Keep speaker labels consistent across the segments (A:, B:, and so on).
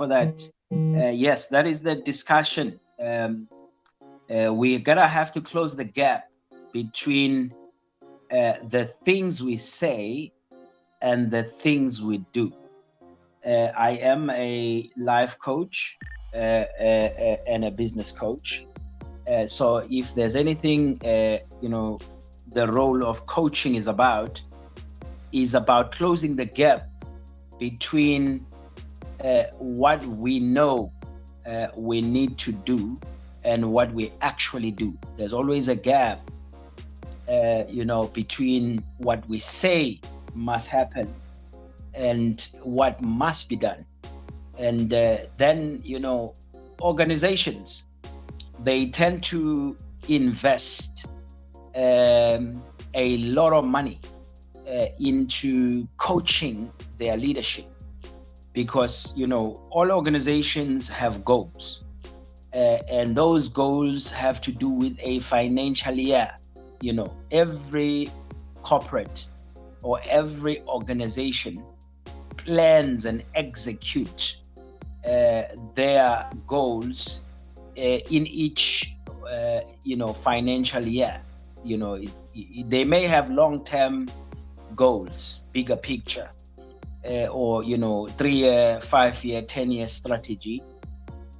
A: for that. Yes, that is the discussion. We're gonna have to close the gap between the things we say and the things we do. I am a life coach and a business coach. So if there's anything, the role of coaching is about closing the gap between what we know we need to do and what we actually do. There's always a gap, between what we say must happen and what must be done. And then, organizations, they tend to invest a lot of money into coaching their leadership because, all organizations have goals. And those goals have to do with a financial year. Every corporate or every organization plans and execute their goals in each financial year. They may have long-term goals, bigger picture, or 3-year, 5-year, 10-year strategy,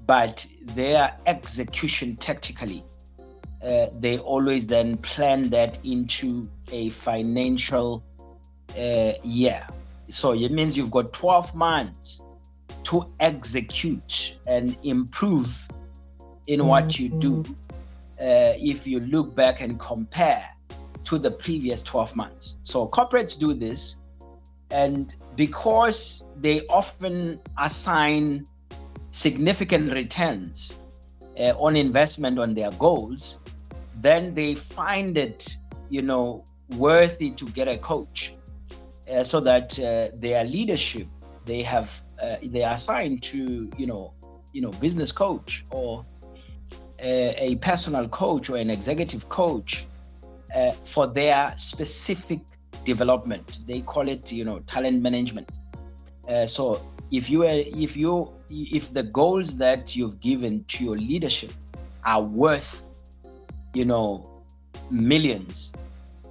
A: but their execution tactically, they always then plan that into a financial year. So it means you've got 12 months to execute and improve in what you do. If you look back and compare to the previous 12 months. So corporates do this, and because they often assign significant returns on investment on their goals, then they find it, worthy to get a coach so that their leadership, they are assigned to, business coach or a personal coach or an executive coach for their specific development. They call it, talent management. So if the goals that you've given to your leadership are worth, millions,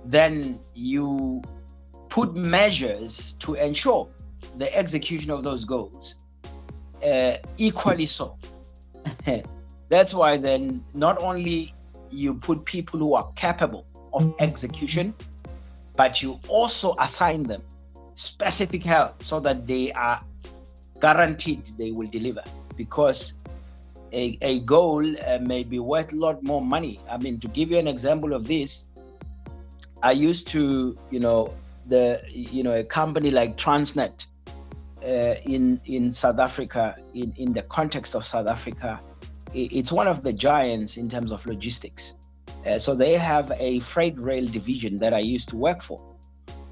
A: then you put measures to ensure the execution of those goals equally so. That's why then not only you put people who are capable of execution, but you also assign them specific help so that they are guaranteed they will deliver, because a goal may be worth a lot more money. I mean, to give you an example of this, I used to, a company like Transnet in South Africa, in the context of South Africa, it's one of the giants in terms of logistics. So they have a freight rail division that I used to work for,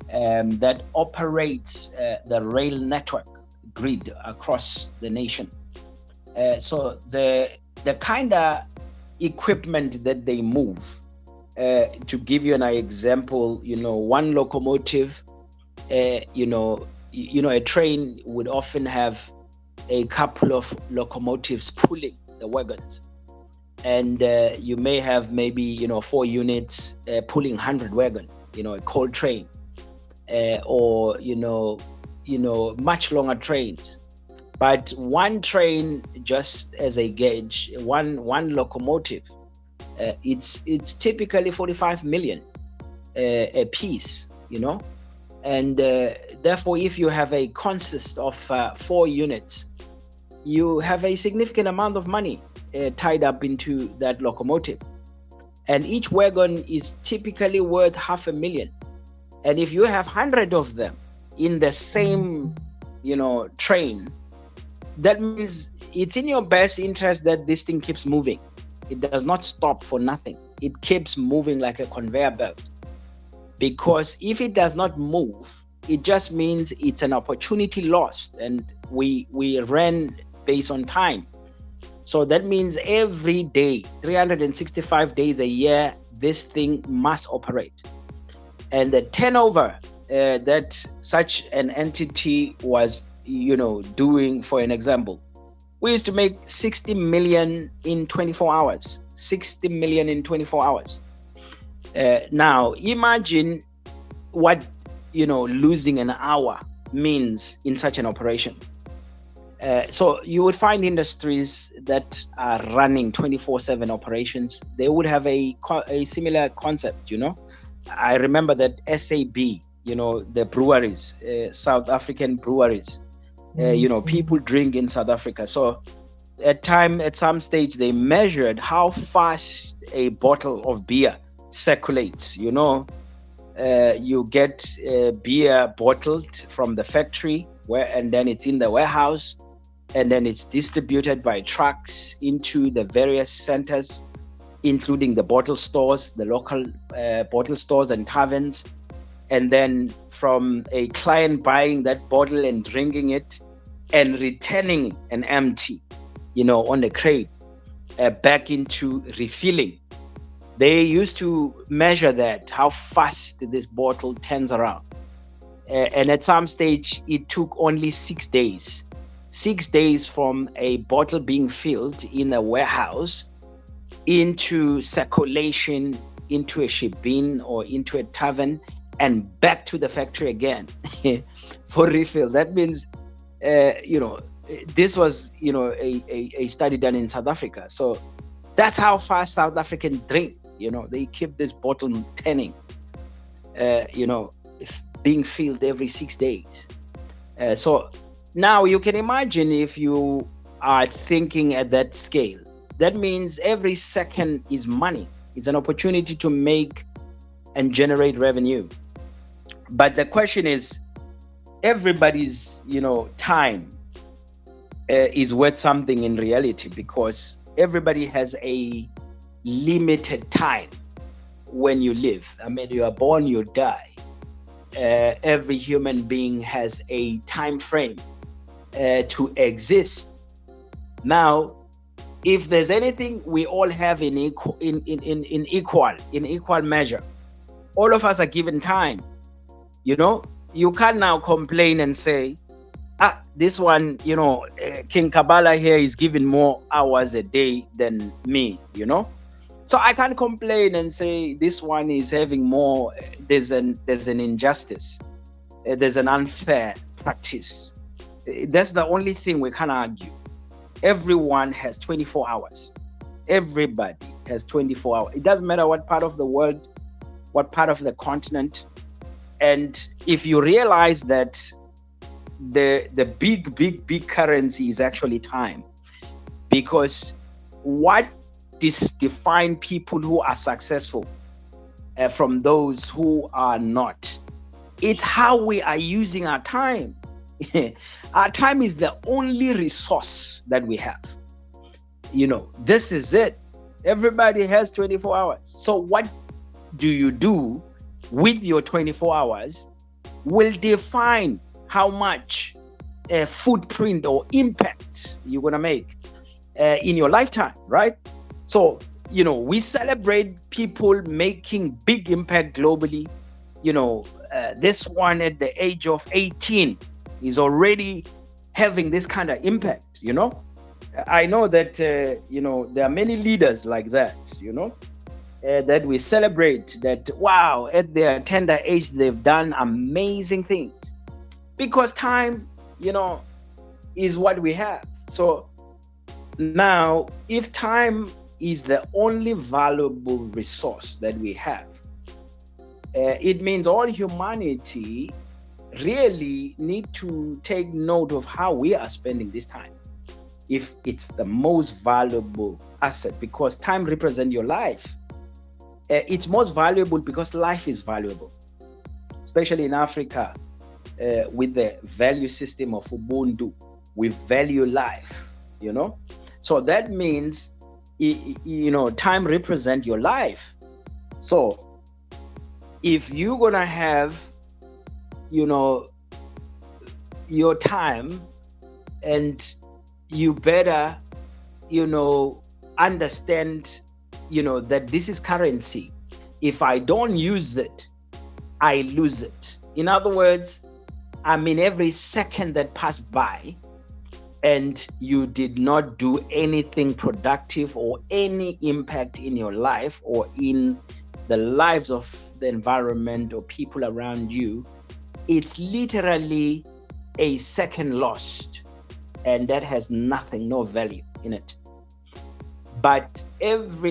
A: that operates the rail network grid across the nation. So the kind of equipment that they move, to give you an example, one locomotive, a train would often have a couple of locomotives pulling the wagons, and you may have maybe 4 units pulling 100 wagons, a coal train, or much longer trains. But one train, just as a gauge, one locomotive, it's typically 45 million a piece, and therefore if you have a consist of 4 units, you have a significant amount of money tied up into that locomotive, and each wagon is typically worth 500,000. And if you have 100 of them in the same train, that means it's in your best interest that this thing keeps moving. It does not stop for nothing. It keeps moving like a conveyor belt, because if it does not move, it just means it's an opportunity lost, and we ran based on time. So that means every day, 365 days a year, this thing must operate. And the turnover that such an entity was, doing, for an example, We used to make 60 million in 24 hours. 60 million in 24 hours. Now imagine what losing an hour means in such an operation. So you would find industries that are running 24/7 operations. They would have a similar concept. I remember that SAB, the breweries, South African breweries. People drink in South Africa. So at some stage, they measured how fast a bottle of beer circulates. You get beer bottled from the factory, and then it's in the warehouse, and then it's distributed by trucks into the various centers, including the bottle stores, the local bottle stores and taverns. And then from a client buying that bottle and drinking it and returning an empty, on the crate, back into refilling. They used to measure that, how fast this bottle turns around. And at some stage, it took only 6 days. 6 days from a bottle being filled in a warehouse into circulation, into a ship bin or into a tavern, and back to the factory again for refill. That means, this was, a study done in South Africa. So that's how fast South Africans drink. They keep this bottle turning, being filled every 6 days. So now you can imagine, if you are thinking at that scale, that means every second is money. It's an opportunity to make and generate revenue. But the question is, everybody's, time is worth something in reality, because everybody has a limited time when you live. I mean, you are born, you die. Every human being has a time frame to exist. Now, if there's anything we all have in equal measure, all of us are given time. You can't now complain and say, this one, King Kabbalah here is given more hours a day than me. So I can't complain and say this one is having more. There's an injustice. There's an unfair practice. That's the only thing we can argue. Everyone has 24 hours. Everybody has 24 hours. It doesn't matter what part of the world, what part of the continent. And if you realize that the big currency is actually time, because what define people who are successful from those who are not, it's how we are using our time. Our time is the only resource that we have. This is it. Everybody has 24 hours. So what do you do with your 24 hours will define how much footprint or impact you're going to make in your lifetime, right? So, we celebrate people making big impact globally. This one at the age of 18 is already having this kind of impact. I know that, there are many leaders like that, that we celebrate, that, wow, at their tender age, they've done amazing things, because time, is what we have. So now, if time is the only valuable resource that we have, it means all humanity really need to take note of how we are spending this time, if it's the most valuable asset, because time represents your life. It's most valuable because life is valuable, especially in Africa, with the value system of Ubuntu. We value life, So that means, time represents your life. So if you're gonna have, your time, and you better, understand, that this is currency. If I don't use it, I lose it. In other words, every second that passed by, and you did not do anything productive or any impact in your life or in the lives of the environment or people around you, it's literally a second lost, and that has nothing, no value in it. But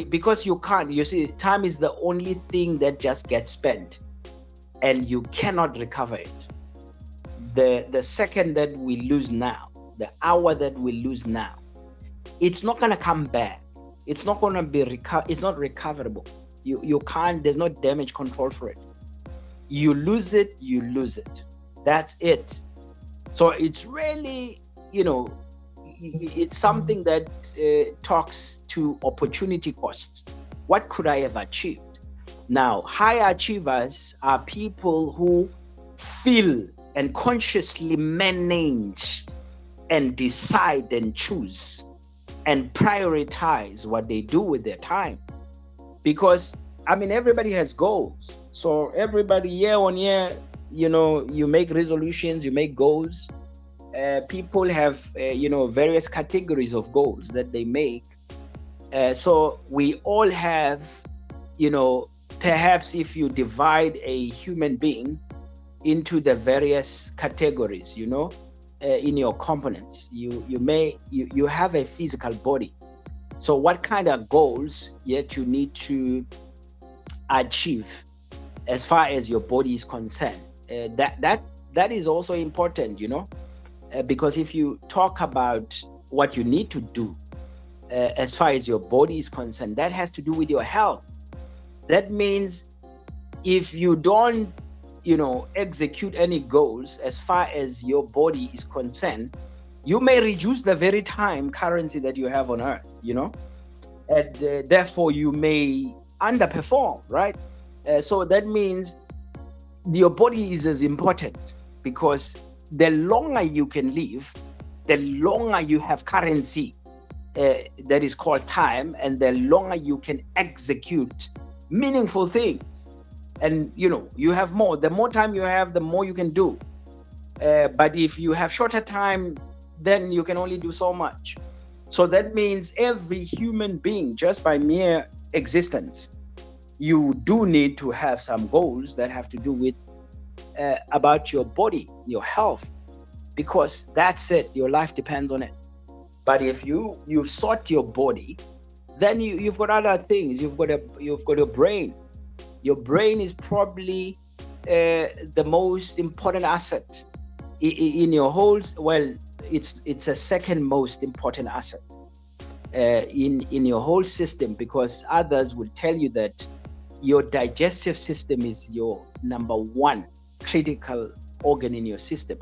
A: because you can't, you see, time is the only thing that just gets spent and you cannot recover it. The second that we lose now, the hour that we lose now, it's not going to come back. It's not going to be it's not recoverable. You can't, there's no damage control for it. You lose it, you lose it. That's it. So it's really, it's something that talks to opportunity costs. What could I have achieved? Now, high achievers are people who feel and consciously manage and decide and choose and prioritize what they do with their time. Because, everybody has goals. So everybody, year on year, you make resolutions, you make goals. People have, various categories of goals that they make. So we all have, perhaps if you divide a human being into the various categories, in your components, you have a physical body. So what kind of goals yet you need to achieve as far as your body is concerned? That is also important, because if you talk about what you need to do as far as your body is concerned, that has to do with your health. That means if you don't, execute any goals as far as your body is concerned, you may reduce the very time currency that you have on earth, and therefore you may underperform, right? So that means your body is as important, because the longer you can live, the longer you have currency that is called time, and the longer you can execute meaningful things. And you have more. The more time you have, the more you can do. But if you have shorter time, then you can only do so much. So that means every human being, just by mere existence, you do need to have some goals that have to do with about your body, your health, because that's it. Your life depends on it. But if you've sought your body, then you've got other things. You've got your brain. Your brain is probably the most important asset in your whole. Well, it's a second most important asset in your whole system, because others will tell you that your digestive system is your number one critical organ in your system.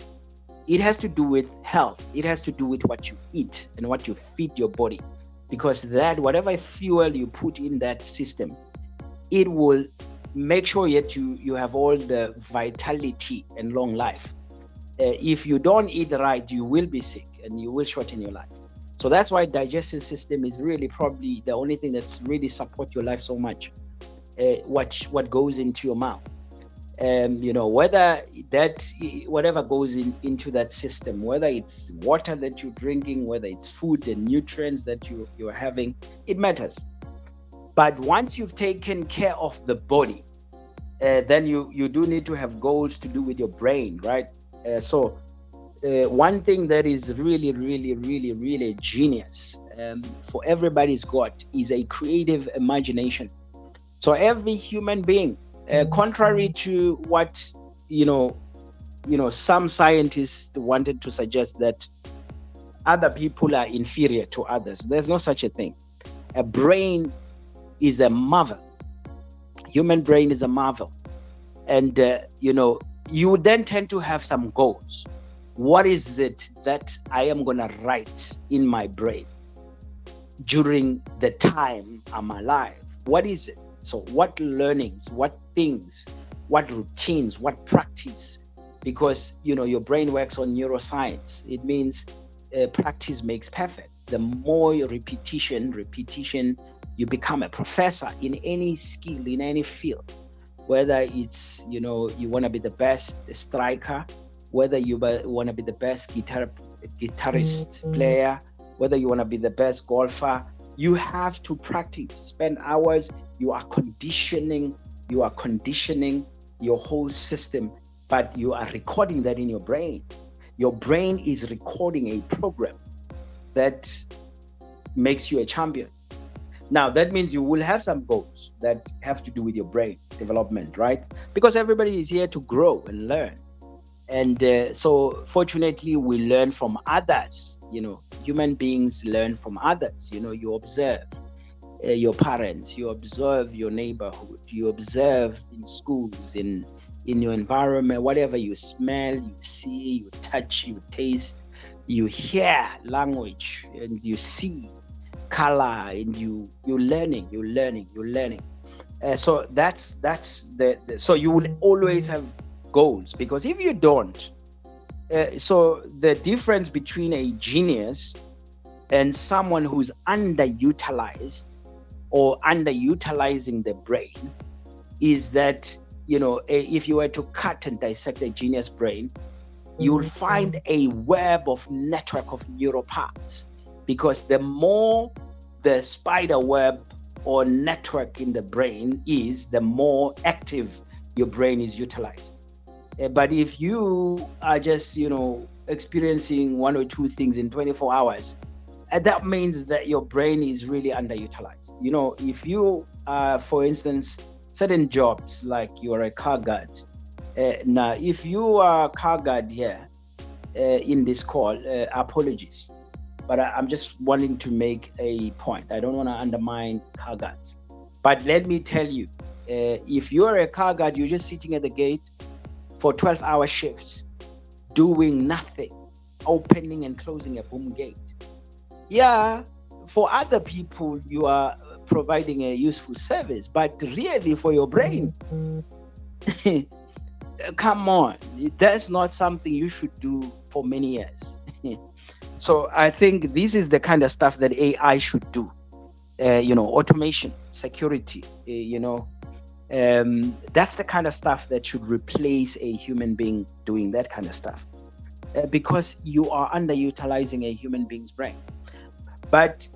A: It has to do with health. It has to do with what you eat and what you feed your body, because that whatever fuel you put in that system, it will make sure that you have all the vitality and long life. If you don't eat right, you will be sick and you will shorten your life. So that's why digestive system is really probably the only thing that's really support your life so much. What goes into your mouth, whatever goes into that system, whether it's water that you're drinking, whether it's food and nutrients that you're having, it matters. But once you've taken care of the body, then you do need to have goals to do with your brain, right? So one thing that is really, really, really, really genius for everybody's got is a creative imagination. So every human being, contrary to what some scientists wanted to suggest, that other people are inferior to others, there's no such a thing. A brain is a marvel. Human brain is a marvel. And you then tend to have some goals. What is it that I am going to write in my brain during the time I'm alive? What is it? So what learnings, what things, what routines, what practice? Because your brain works on neuroscience. It means practice makes perfect. The more repetition, you become a professor in any skill, in any field. Whether it's you want to be the best striker, whether you want to be the best guitar guitarist, player, whether you want to be the best golfer, you have to practice, spend hours. You are conditioning your whole system, but you are recording that in your brain. Your brain is recording a program that makes you a champion. Now, that means you will have some goals that have to do with your brain development, right? Because everybody is here to grow and learn. And so fortunately, we learn from others. Human beings learn from others. You observe your parents, you observe your neighborhood, you observe in schools, in your environment, whatever you smell, you see, you touch, you taste, you hear language, and you see color, and you're learning. So that's so you will always have goals, because if you don't, so the difference between a genius and someone who's underutilized or underutilizing the brain is that, if you were to cut and dissect a genius brain, you'll find a web of network of neural paths, because the more the spider web or network in the brain is, the more active your brain is utilized. But if you are just, experiencing one or two things in 24 hours, that means that your brain is really underutilized. If you are, for instance, certain jobs, like you are a car guard. Now, if you are a car guard here in this call, apologies, but I'm just wanting to make a point. I don't want to undermine car guards. But let me tell you, if you're a car guard, you're just sitting at the gate for 12-hour shifts, doing nothing, opening and closing a boom gate. Yeah, for other people, you are providing a useful service, but really for your brain, come on, that's not something you should do for many years. So I think this is the kind of stuff that AI should do. Automation, security, that's the kind of stuff that should replace a human being doing that kind of stuff, because you are underutilizing a human being's brain. But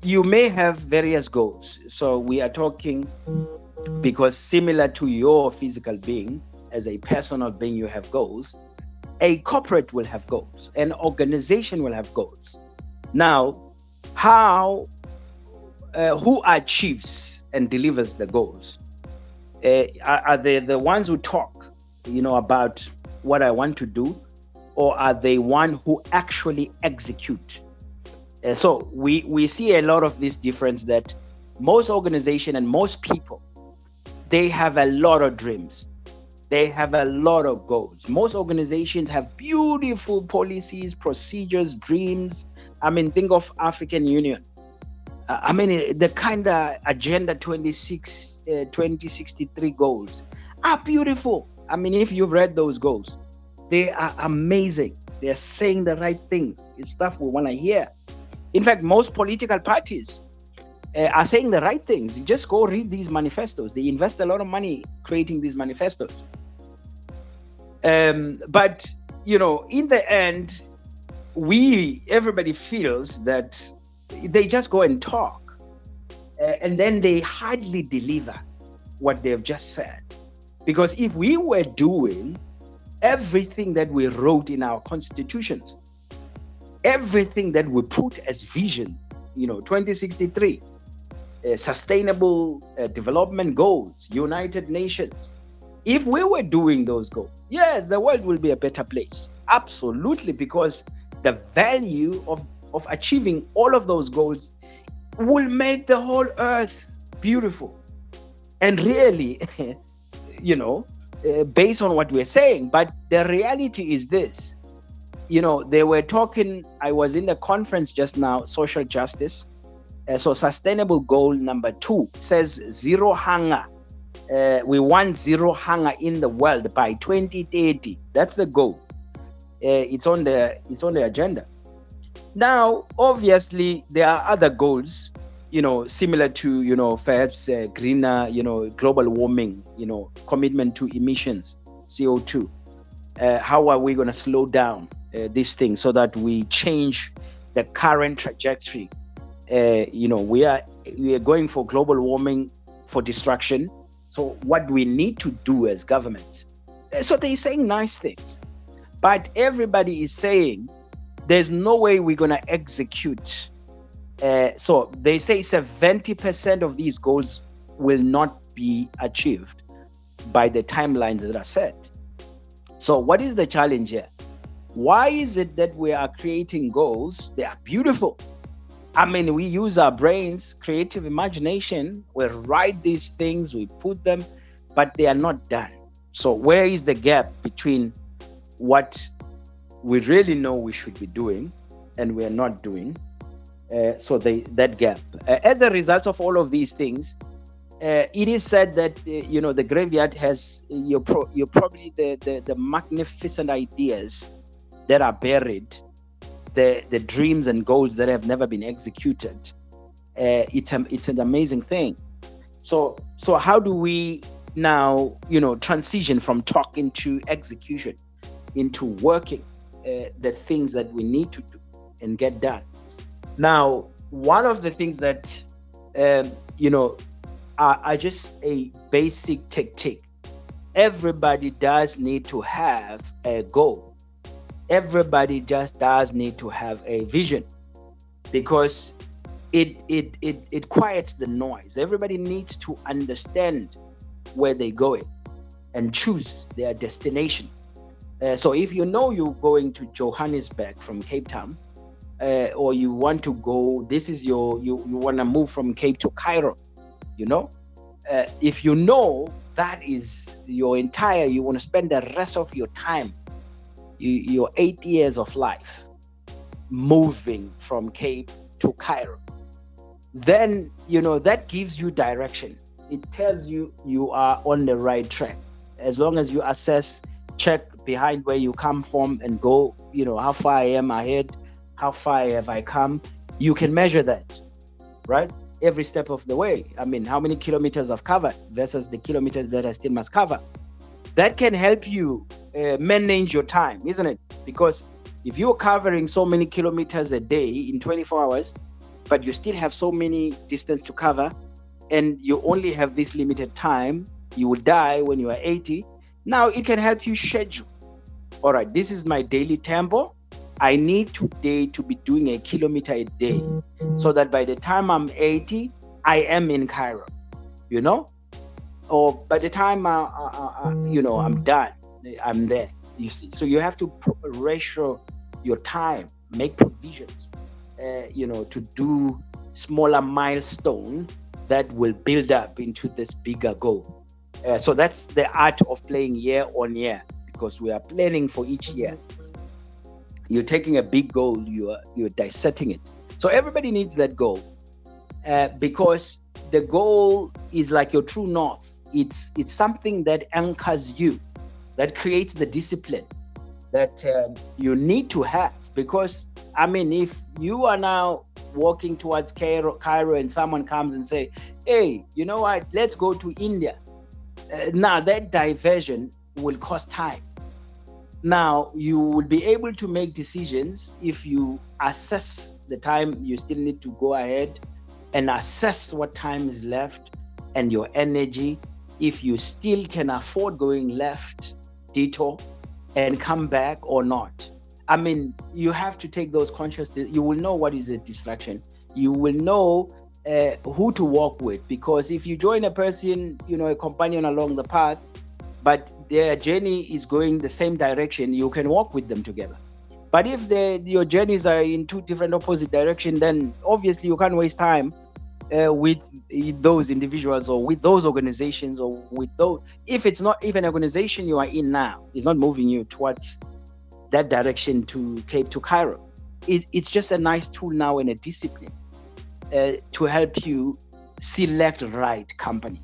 A: you may have various goals. So we are talking, because similar to your physical being, as a personal being, you have goals. A corporate will have goals. An organization will have goals. Now, who achieves and delivers the goals? Are they the ones who talk, about what I want to do, or are they one who actually execute? So we see a lot of this difference, that most organizations and most people, they have a lot of dreams. They have a lot of goals. Most organizations have beautiful policies, procedures, dreams. Think of African Union. The kind of Agenda 2063 goals are beautiful. If you've read those goals, they are amazing. They're saying the right things. It's stuff we want to hear. In fact, most political parties are saying the right things. You just go read these manifestos. They invest a lot of money creating these manifestos. But, in the end, everybody feels that they just go and talk, and then they hardly deliver what they've just said. Because if we were doing everything that we wrote in our constitutions, everything that we put as vision, 2063, sustainable development goals, United Nations, if we were doing those goals, yes, the world will be a better place. Absolutely, because the value of achieving all of those goals will make the whole earth beautiful. And really, based on what we're saying, but the reality is this. They were talking, I was in the conference just now, social justice. So sustainable goal number 2 says zero hunger. We want zero hunger in the world by 2030. That's the goal. It's on the agenda. Now, obviously, there are other goals, similar to, perhaps greener, global warming, commitment to emissions, CO2. How are we going to slow down these things so that we change the current trajectory. We are going for global warming, for destruction. So what we need to do as governments? So they're saying nice things, but everybody is saying there's no way we're going to execute. So they say 70% of these goals will not be achieved by the timelines that are set. So what is the challenge here? Why is it that we are creating goals? They are beautiful. I mean, we use our brains, creative imagination, we write these things, we put them, but they are not done. So where is the gap between what we really know we should be doing and we are not doing? That gap. As a result of all of these things, it is said that the graveyard has you're probably the magnificent ideas that are buried, the dreams and goals that have never been executed. It's an amazing thing. So how do we now transition from talking to execution, into working the things that we need to do and get done? Now, one of the things that are just a basic tick. Everybody does need to have a goal. Everybody just does need to have a vision, because it quiets the noise. Everybody needs to understand where they're going and choose their destination. So if you know you're going to Johannesburg from Cape Town, or you want to go, this is you want to move from Cape to Cairo, if you know that is you want to spend the rest of your time, your 8 years of life, moving from Cape to Cairo, then that gives you direction. It tells you you are on the right track. As long as you assess, check behind where you come from and go, how far I am ahead, how far have I come, you can measure that, right? Every step of the way. I mean, how many kilometers I've covered versus the kilometers that I still must cover. That can help you manage your time, isn't it? Because if you're covering so many kilometers a day in 24 hours, but you still have so many distance to cover, and you only have this limited time, you will die when you are 80. Now it can help you schedule. All right, this is my daily tempo. I need today to be doing a kilometer a day, so that by the time I'm 80, I am in Cairo, or by the time I'm done, I'm there. You see, so you have to ratio your time, make provisions, to do smaller milestone that will build up into this bigger goal. So that's the art of playing year on year, because we are planning for each year. You're taking a big goal, you're dissecting it. So everybody needs that goal, because the goal is like your true north. It's something that anchors you, that creates the discipline that you need to have. Because I mean, if you are now walking towards Cairo and someone comes and say, hey, you know what, let's go to India, now that diversion will cost time. Now you will be able to make decisions if you assess the time you still need to go ahead, and assess what time is left and your energy, if you still can afford going left, detour, and come back or not. I mean, you have to take those conscious. You will know what is a distraction. You will know who to walk with, because if you join a person, a companion along the path, but their journey is going the same direction, you can walk with them together. But if your journeys are in two different opposite directions, then obviously you can't waste time with those individuals, or with those organizations, or with those. If it's not even an organization you are in now, it's not moving you towards that direction to Cape to Cairo. It's just a nice tool now and a discipline to help you select the right company.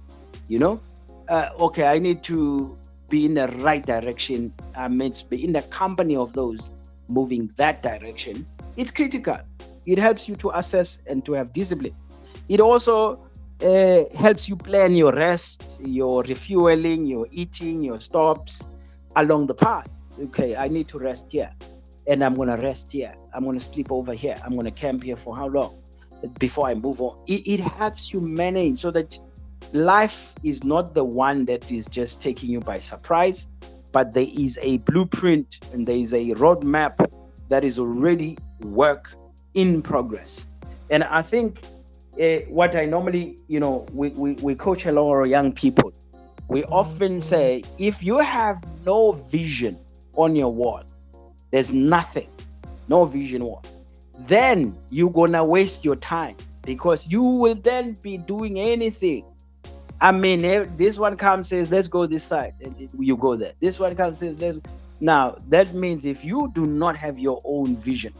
A: Okay, I need to be in the right direction. I meant to be in the company of those moving that direction. It's critical. It helps you to assess and to have discipline. It also helps you plan your rest, your refueling, your eating, your stops along the path. Okay, I need to rest here. and I'm going to rest here. I'm going to sleep over here. I'm going to camp here for how long before I move on. It helps you manage so that life is not the one that is just taking you by surprise, but there is a blueprint and there is a roadmap that is already work in progress. And I think what I normally, we coach a lot of young people. We often say, if you have no vision on your wall, there's nothing, no vision wall, then you're gonna waste your time, because you will then be doing anything. I mean, this one comes, says, let's go this side, and you go there. This one comes, says, let's. Now, that means if you do not have your own vision,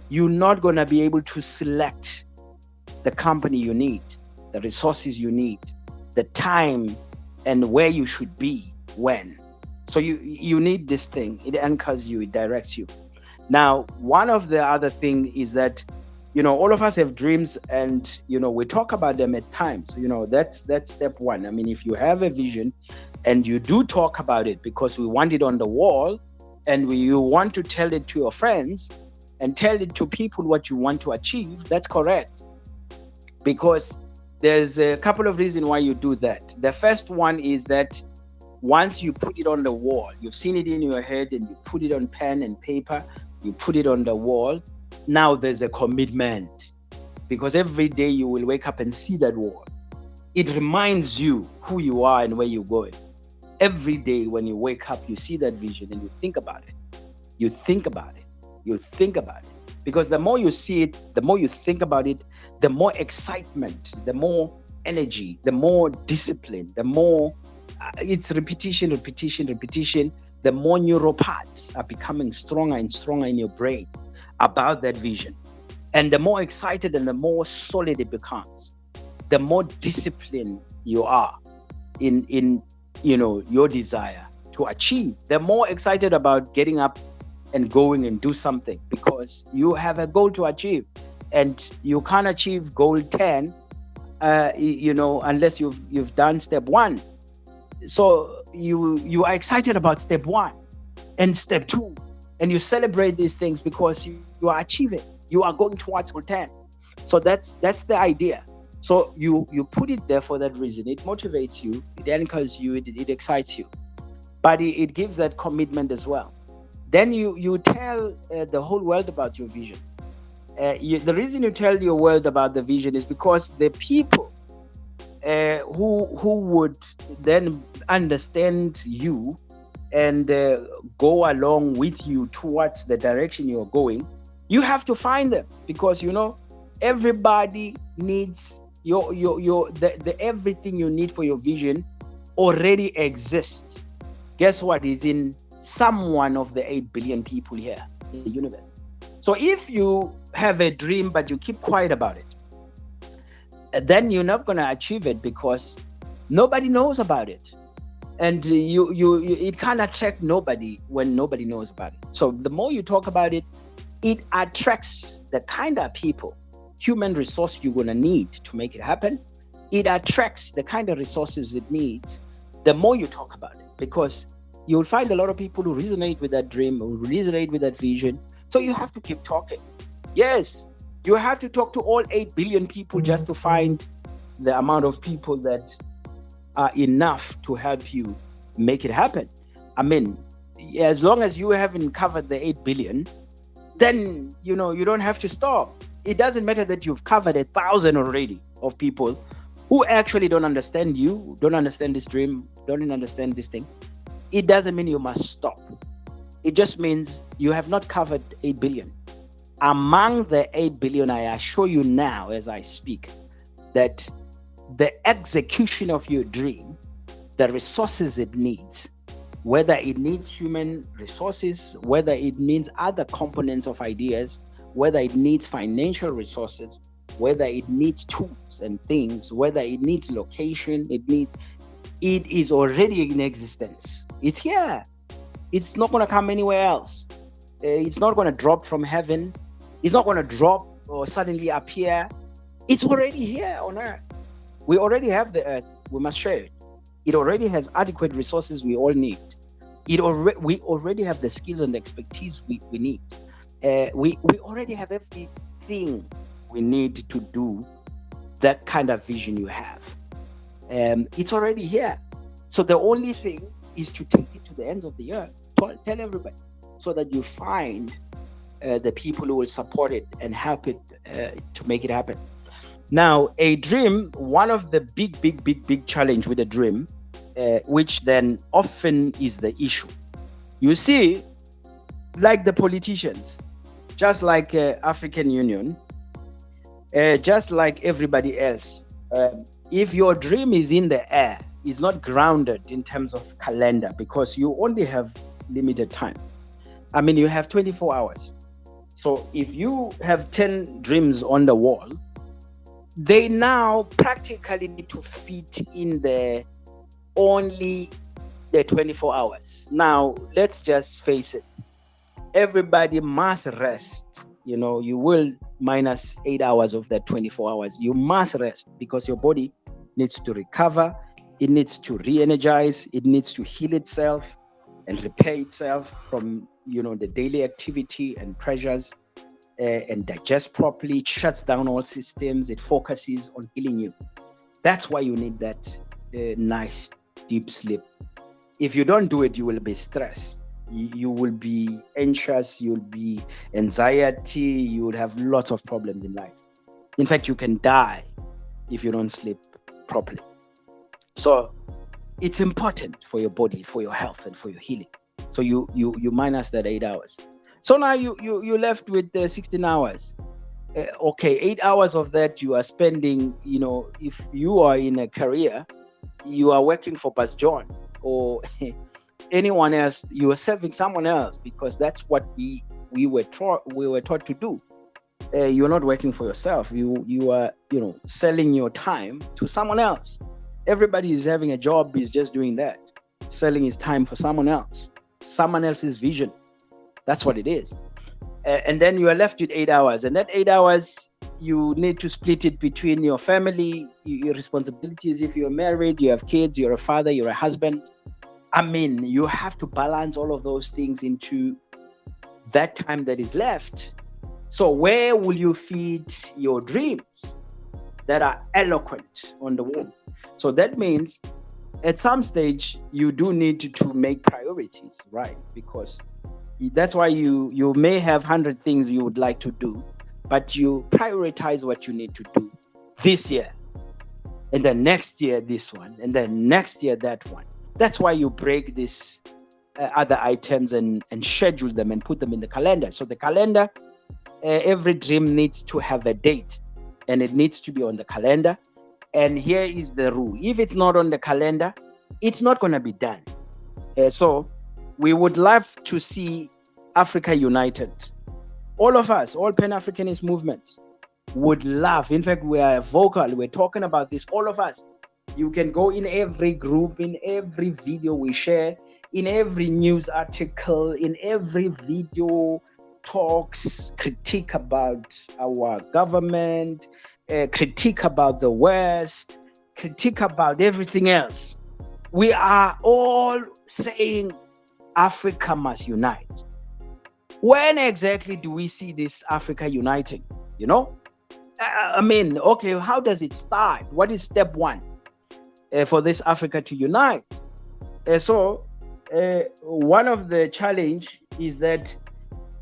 A: you're not going to be able to select the company you need, the resources you need, the time, and where you should be when. So you need this thing. It anchors you, it directs you. Now, one of the other thing is that, all of us have dreams, and we talk about them at times. That's step one. I mean, if you have a vision and you do talk about it, because we want it on the wall, and you want to tell it to your friends and tell it to people what you want to achieve, that's correct. Because there's a couple of reasons why you do that. The first one is that once you put it on the wall, you've seen it in your head, and you put it on pen and paper, you put it on the wall. Now there's a commitment, because every day you will wake up and see that wall. It reminds you who you are and where you're going. Every day when you wake up, you see that vision and you think about it. You think about it. You think about it. Because the more you see it, the more you think about it, the more excitement, the more energy, the more discipline, the more it's repetition. The more neural paths are becoming stronger and stronger in your brain about that vision. And the more excited and the more solid it becomes, the more disciplined you are in your desire to achieve. The more excited about getting up and going and do something, because you have a goal to achieve, and you can't achieve goal 10 unless you've done step 1. So you are excited about step 1 and step 2, and you celebrate these things because you are achieving. You are going towards goal 10. So that's the idea. So you put it there for that reason. It motivates you, it anchors you, it excites you, but it gives that commitment as well. Then you tell the whole world about your vision. The reason you tell your world about the vision is because the people who would then understand you and go along with you towards the direction you're going, you have to find them, because everybody needs the everything you need for your vision already exists. Guess what is in some one of the 8 billion people here in the universe. So if you have a dream but you keep quiet about it, then you're not going to achieve it, because nobody knows about it, and it can't attract nobody when nobody knows about it. So the more you talk about it, it attracts the kind of people, human resource you're going to need to make it happen. It attracts the kind of resources it needs the more you talk about it, because you'll find a lot of people who resonate with that dream, who resonate with that vision. So you have to keep talking. Yes, you have to talk to all 8 billion people just to find the amount of people that are enough to help you make it happen. I mean, as long as you haven't covered the 8 billion, then you don't have to stop. It doesn't matter that you've covered 1,000 already of people who actually don't understand you, don't understand this dream, don't understand this thing. It doesn't mean you must stop. It just means you have not covered 8 billion. Among the 8 billion, I assure you now as I speak, that the execution of your dream, the resources it needs, whether it needs human resources, whether it needs other components of ideas, whether it needs financial resources, whether it needs tools and things, whether it needs location, it is already in existence. It's here. It's not going to come anywhere else. It's not going to drop from heaven. It's not going to drop or suddenly appear. It's already here on earth. We already have the earth. We must share it. It already has adequate resources we all need. we already have the skills and the expertise we need. We already have everything we need to do that kind of vision you have. It's already here. So the only thing is to take it to the ends of the earth. Tell everybody, so that you find the people who will support it and help it to make it happen. Now, a dream, one of the big challenge with a dream, which then often is the issue. You see, like the politicians, just like African Union, just like everybody else, if your dream is in the air, is not grounded in terms of calendar, because you only have limited time. I mean, you have 24 hours. So if you have 10 dreams on the wall, they now practically need to fit in the only the 24 hours. Now, let's just face it. Everybody must rest. You will minus 8 hours of that 24 hours. You must rest, because your body needs to recover. It needs to re-energize. It needs to heal itself and repair itself from, the daily activity and pressures, and digest properly. It shuts down all systems. It focuses on healing you. That's why you need that nice deep sleep. If you don't do it, you will be stressed. You will be anxious. You'll be anxiety. You will have lots of problems in life. In fact, you can die if you don't sleep properly. So it's important for your body, for your health, and for your healing. So you minus that 8 hours. So now you left with 16 hours. Okay, 8 hours of that you are spending. If you are in a career, you are working for Buzz John or anyone else. You are serving someone else, because that's what we were taught to do. You're not working for yourself. You are selling your time to someone else. Everybody is having a job, is just doing that, selling his time for someone else's vision. That's what it is. And then you are left with 8 hours, and that 8 hours you need to split it between your family, your responsibilities. If you're married, you have kids, you're a father, you're a husband. I mean, you have to balance all of those things into that time that is left. So where will you feed your dreams that are eloquent on the wall? So that means at some stage you do need to make priorities, right? Because that's why you may have 100 things you would like to do, but you prioritize what you need to do this year, and then next year this one, and then next year that one. That's why you break these other items and schedule them and put them in the calendar. So the calendar, every dream needs to have a date, and it needs to be on the calendar. And here is the rule: if it's not on the calendar, it's not going to be done. So we would love to see Africa united. All of us, all Pan-Africanist movements would love. In fact, we are vocal. We're talking about this. All of us. You can go in every group, in every video we share, in every news article, in every video talks, critique about our government, critique about the West, critique about everything else. We are all saying Africa must unite. When exactly do we see this Africa uniting? I mean, okay, how does it start? What is step one for this Africa to unite? So one of the challenge is that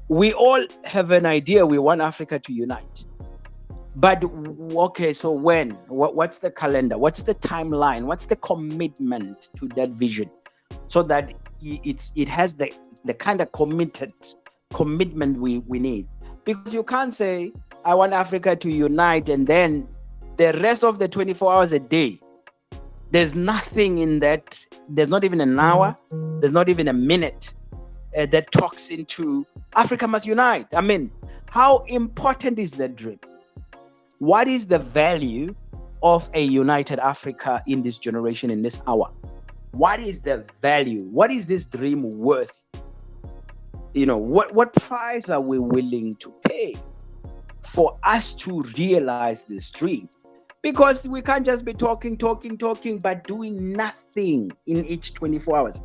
A: we all have an idea we want Africa to unite. But okay, so when? What's the calendar? What's the timeline? What's the commitment to that vision? So that it has the kind of commitment we need. Because you can't say, I want Africa to unite, and then the rest of the 24 hours a day, there's nothing in that. There's not even an hour. There's not even a minute that talks into Africa must unite. I mean, how important is that dream? What is the value of a united Africa in this generation, in this hour? What is the value? What is this dream worth? What price are we willing to pay for us to realize this dream? Because we can't just be talking, but doing nothing in each 24 hours.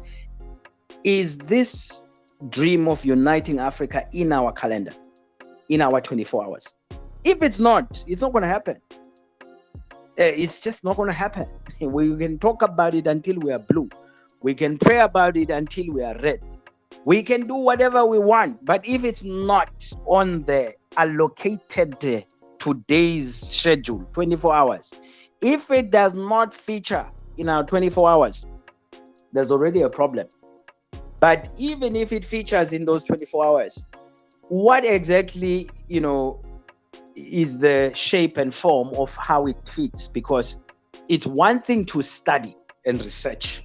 A: Is this dream of uniting Africa in our calendar, in our 24 hours? If it's not going to happen. It's just not going to happen. We can talk about it until we are blue. We can pray about it until we are red. We can do whatever we want. But if it's not on the allocated today's schedule, 24 hours, if it does not feature in our 24 hours, there's already a problem. But even if it features in those 24 hours, what exactly, is the shape and form of how it fits? Because it's one thing to study and research,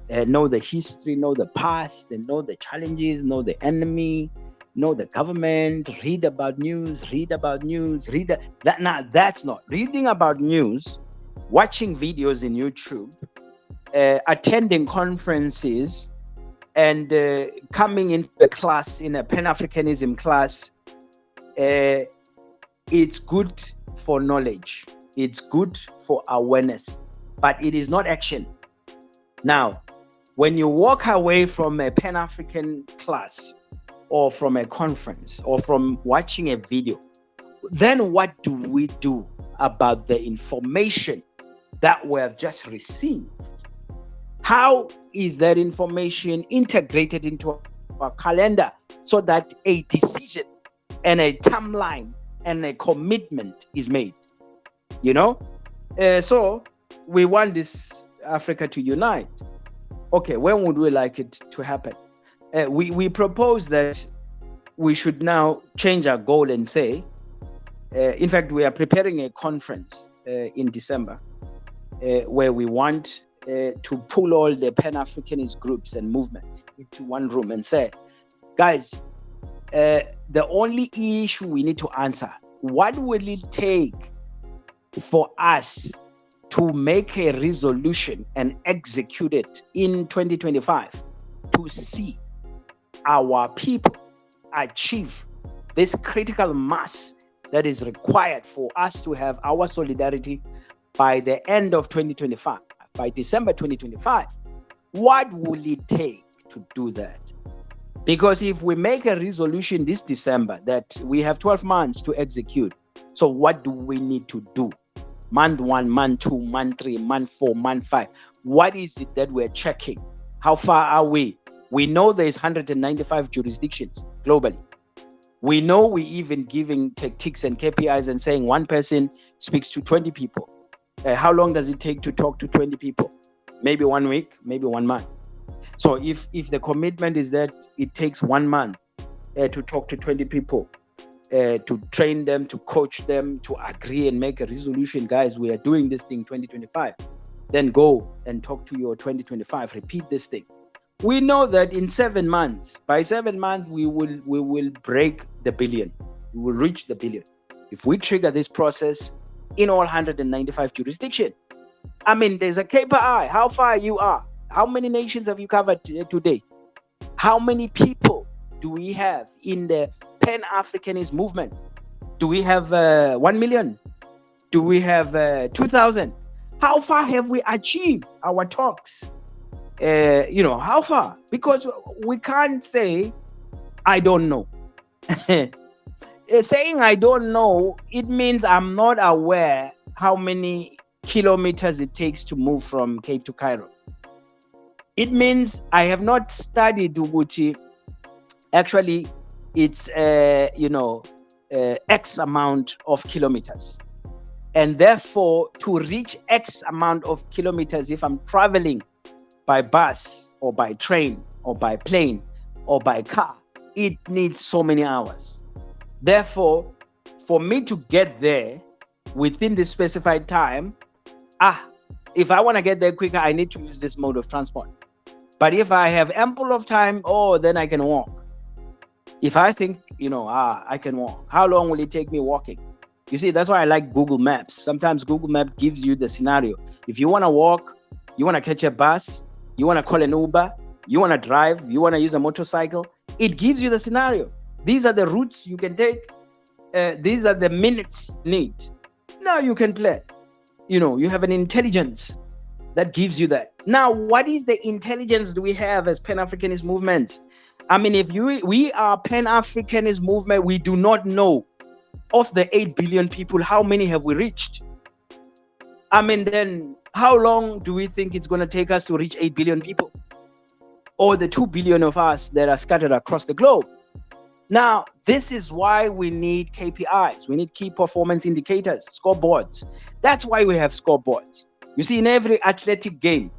A: know the history, know the past, and know the challenges, know the enemy, know the government, read about news, that. Now, that's not reading about news, watching videos in YouTube, attending conferences, and coming into a class, in a Pan-Africanism class. It's good for knowledge, it's good for awareness, but it is not action. Now, when you walk away from a Pan-African class, or from a conference, or from watching a video, then what do we do about the information that we have just received? How is that information integrated into our calendar so that a decision and a timeline and a commitment is made? So we want this Africa to unite. Okay, when would we like it to happen? We propose that we should now change our goal and say, in fact, we are preparing a conference in December, where we want to pull all the Pan-Africanist groups and movements into one room and say, guys, the only issue we need to answer, what will it take for us to make a resolution and execute it in 2025 to see our people achieve this critical mass that is required for us to have our solidarity by the end of 2025, by December 2025? What will it take to do that? Because if we make a resolution this December that we have 12 months to execute, so what do we need to do? Month 1, month 2, month 3, month 4, month 5. What is it that we're checking? How far are we? We know there's 195 jurisdictions globally. We know we're even giving tactics and KPIs and saying one person speaks to 20 people. How long does it take to talk to 20 people? Maybe 1 week, maybe 1 month. So if the commitment is that it takes 1 month to talk to 20 people, to train them, to coach them, to agree and make a resolution, guys, we are doing this thing 2025, then go and talk to your 2025, repeat this thing. We know that in 7 months, by 7 months, we will break the billion. We will reach the billion if we trigger this process in all 195 jurisdictions. I mean, there's a KPI, how far you are. How many nations have you covered today? How many people do we have in the Pan-Africanist movement? Do we have 1 million? Do we have 2,000? How far have we achieved our talks? How far? Because we can't say, I don't know. Saying I don't know, it means I'm not aware how many kilometers it takes to move from Cape to Cairo. It means I have not studied Uguchi. Actually, it's X amount of kilometers. And therefore, to reach X amount of kilometers, if I'm traveling by bus or by train or by plane or by car, it needs so many hours. Therefore, for me to get there within the specified time, if I want to get there quicker, I need to use this mode of transport. But if I have ample of time, then I can walk. If I think, I can walk, how long will it take me walking? You see, that's why I like Google Maps. Sometimes Google Maps gives you the scenario. If you want to walk, you want to catch a bus, you want to call an Uber, you want to drive, you want to use a motorcycle, it gives you the scenario. These are the routes you can take. These are the minutes need. Now you can plan. You have an intelligence that gives you that. Now, what is the intelligence do we have as Pan-Africanist movement? I mean, if we are Pan-Africanist movement, we do not know of the 8 billion people, how many have we reached? I mean, then how long do we think it's going to take us to reach 8 billion people? Or the 2 billion of us that are scattered across the globe? Now, this is why we need KPIs. We need key performance indicators, scoreboards. That's why we have scoreboards. You see, in every athletic game,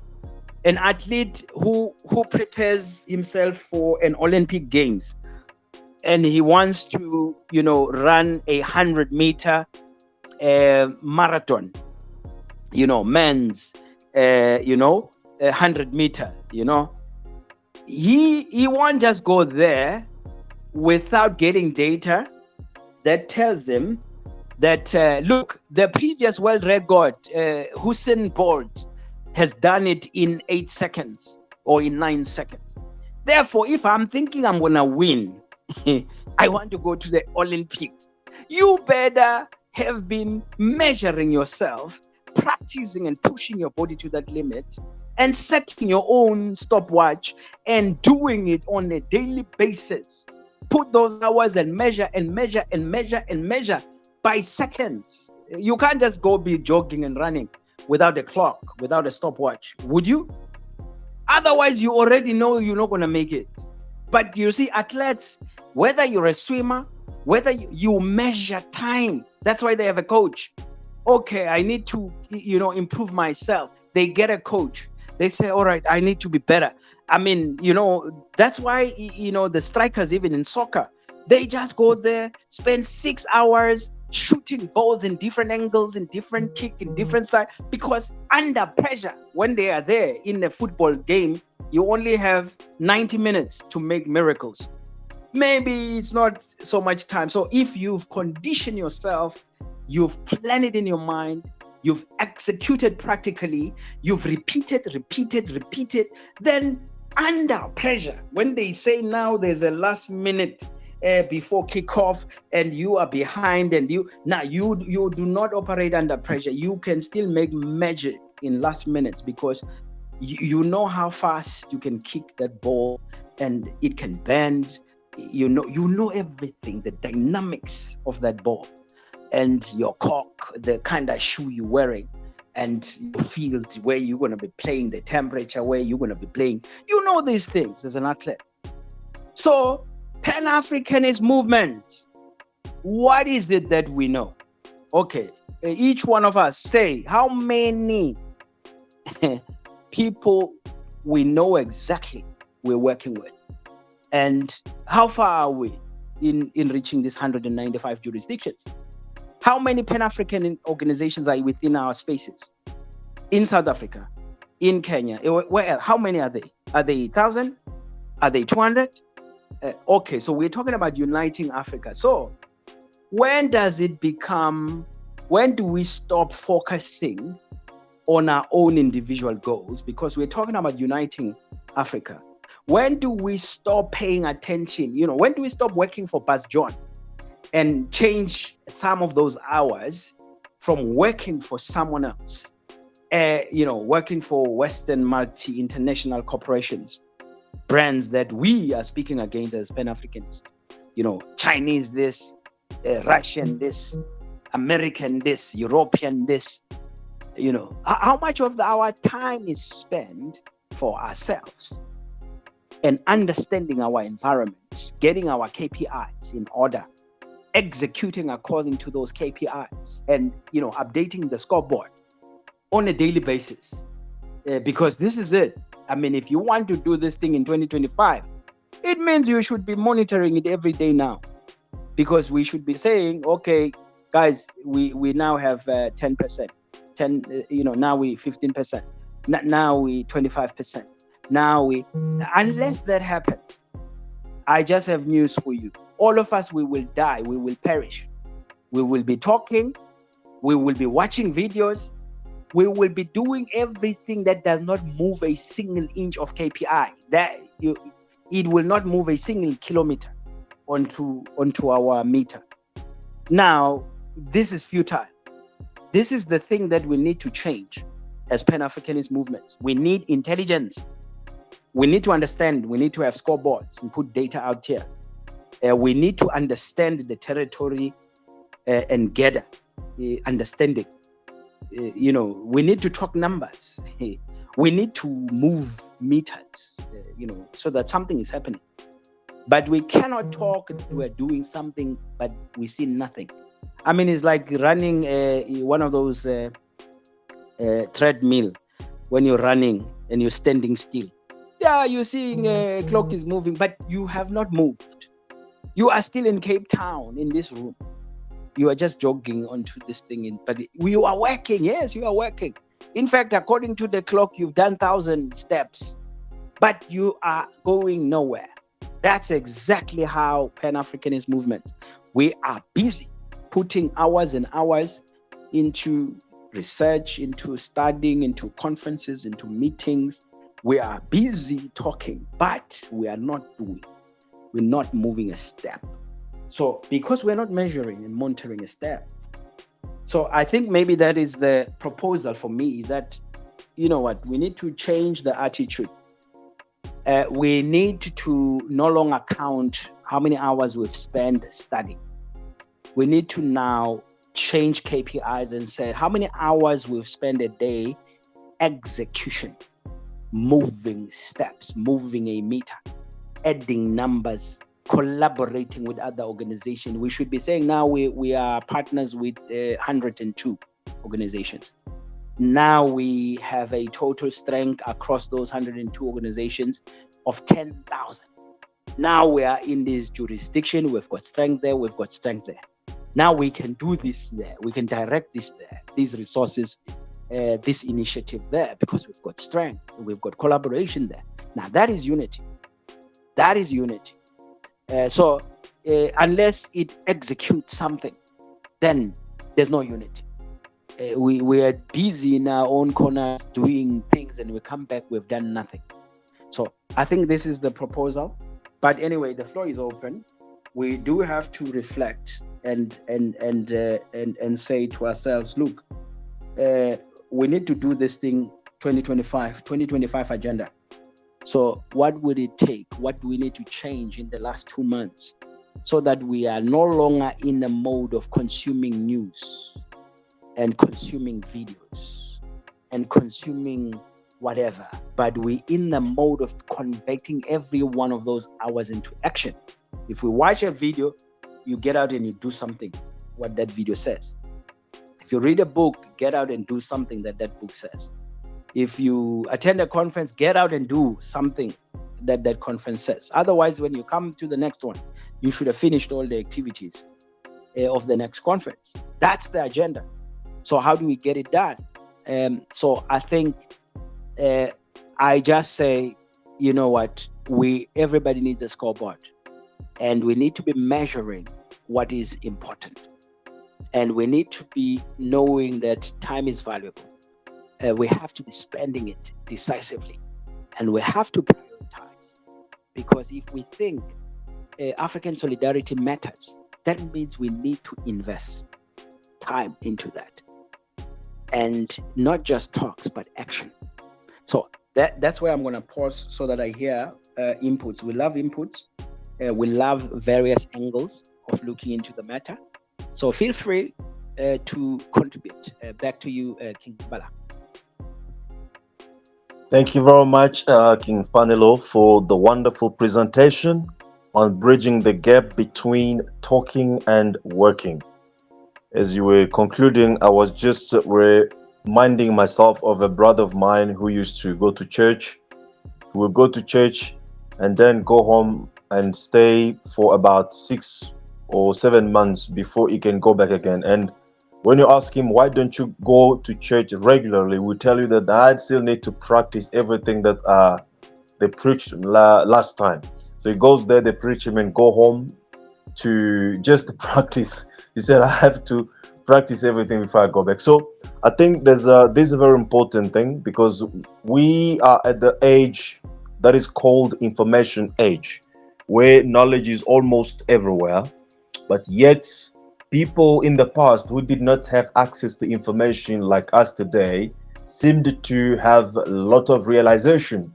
A: an athlete who prepares himself for an Olympic Games and he wants to, run a 100-meter marathon, men's, 100-meter, he won't just go there without getting data that tells him that, look, the previous world record, Usain Bolt has done it in 8 seconds or in 9 seconds. Therefore, if I'm thinking I'm going to win, I want to go to the Olympics. You better have been measuring yourself, practicing and pushing your body to that limit, and setting your own stopwatch and doing it on a daily basis. Put those hours and measure and measure and measure and measure by seconds. You can't just go be jogging and running without a clock, without a stopwatch, would you? Otherwise, you already know you're not going to make it. But you see, athletes, whether you're a swimmer, whether you measure time, that's why they have a coach. Okay, I need to, improve myself. They get a coach. They say, all right, I need to be better. I mean, that's why, the strikers, even in soccer, they just go there, spend 6 hours shooting balls in different angles, in different kick, in different side, because under pressure, when they are there in a football game, you only have 90 minutes to make miracles. Maybe it's not so much time. So if you've conditioned yourself, you've planned it in your mind, you've executed practically, you've repeated, then under pressure, when they say now there's a last minute before kickoff and you are behind, and you do not operate under pressure. You can still make magic in last minutes because you know how fast you can kick that ball and it can bend. You know everything, the dynamics of that ball, and your cock, the kind of shoe you're wearing, and your field where you're going to be playing, the temperature where you're going to be playing. You know these things as an athlete. So Pan-Africanist movement, what is it that we know? Okay, each one of us say how many people we know exactly we're working with, and how far are we in reaching these 195 jurisdictions? How many Pan-African organizations are within our spaces? In South Africa, in Kenya, where else? How many are they? Are they 1,000? Are they 200? Okay, so we're talking about uniting Africa. So when do we stop focusing on our own individual goals? Because we're talking about uniting Africa. When do we stop paying attention? When do we stop working for Bas John and change some of those hours from working for someone else? Working for Western multi-international corporations, brands that we are speaking against as Pan-Africanists. Chinese this, Russian this, American this, European this. How much of our time is spent for ourselves and understanding our environment, getting our KPIs in order, executing according to those KPIs, and updating the scoreboard on a daily basis, because this is it. I mean, if you want to do this thing in 2025, it means you should be monitoring it every day now, because we should be saying, okay, guys, we now have 10%, now we 15%, now we 25%, unless that happens, I just have news for you. All of us, we will die, we will perish. We will be talking, we will be watching videos, we will be doing everything that does not move a single inch of KPI. It will not move a single kilometer onto our meter. Now, this is futile. This is the thing that we need to change. as Pan-Africanist movements. We need intelligence. We need to understand. We need to have scoreboards and put data out here. We need to understand the territory and gather understanding. We need to talk numbers. We need to move meters, so that something is happening. But we cannot talk that we're doing something, but we see nothing. I mean, it's like running one of those treadmill when you're running and you're standing still. Yeah, you're seeing a clock is moving, but you have not moved. You are still in Cape Town in this room. You are just jogging onto this thing, but you are working. Yes, you are working. In fact, according to the clock, you've done 1,000 steps, but you are going nowhere. That's exactly how Pan-Africanist movement. We are busy putting hours and hours into research, into studying, into conferences, into meetings. We are busy talking, but we are not doing. We're not moving a step. So because we're not measuring and monitoring a step. So I think maybe that is the proposal for me, is that, we need to change the attitude. We need to no longer count how many hours we've spent studying. We need to now change KPIs and say how many hours we've spent a day execution, moving steps, moving a meter, adding numbers, collaborating with other organizations. We should be saying now we are partners with 102 organizations. Now we have a total strength across those 102 organizations of 10,000. Now we are in this jurisdiction. We've got strength there. We've got strength there. Now we can do this there. We can direct this there, these resources, this initiative there, because we've got strength. We've got collaboration there. Now that is unity. That is unity. So unless it executes something, then there's no unity. We are busy in our own corners doing things, and we come back, we've done nothing. So I think this is the proposal. But anyway, the floor is open. We do have to reflect and say to ourselves, look, we need to do this thing 2025 agenda. So what would it take? What do we need to change in the last 2 months so that we are no longer in the mode of consuming news and consuming videos and consuming whatever, but we're in the mode of converting every one of those hours into action. If we watch a video, you get out and you do something, what that video says. If you read a book, get out and do something that book says. If you attend a conference, get out and do something that conference says. Otherwise, when you come to the next one, you should have finished all the activities of the next conference. That's the agenda. So how do we get it done? So I think I just say, you know what, everybody needs a scoreboard, and we need to be measuring what is important, and we need to be knowing that time is valuable. We have to be spending it decisively, and we have to prioritize, because if we think African solidarity matters, that means we need to invest time into that, and not just talks but action. So that's where I'm going to pause so that I hear inputs. We love inputs. We love various angles of looking into the matter. So feel free to contribute. Back to you, King Bala.
B: Thank you very much, King Fanilo, for the wonderful presentation on bridging the gap between talking and working. As you were concluding, I was just reminding myself of a brother of mine who used to go to church. He would go to church and then go home and stay for about 6 or 7 months before he can go back again. And when you ask him, why don't you go to church regularly, we tell you that I still need to practice everything that they preached last time. So he goes there, they preach him, and go home to just practice. He said, I have to practice everything before I go back. So I think this is a very important thing, because we are at the age that is called information age, where knowledge is almost everywhere, but yet people in the past who did not have access to information like us today seemed to have a lot of realization.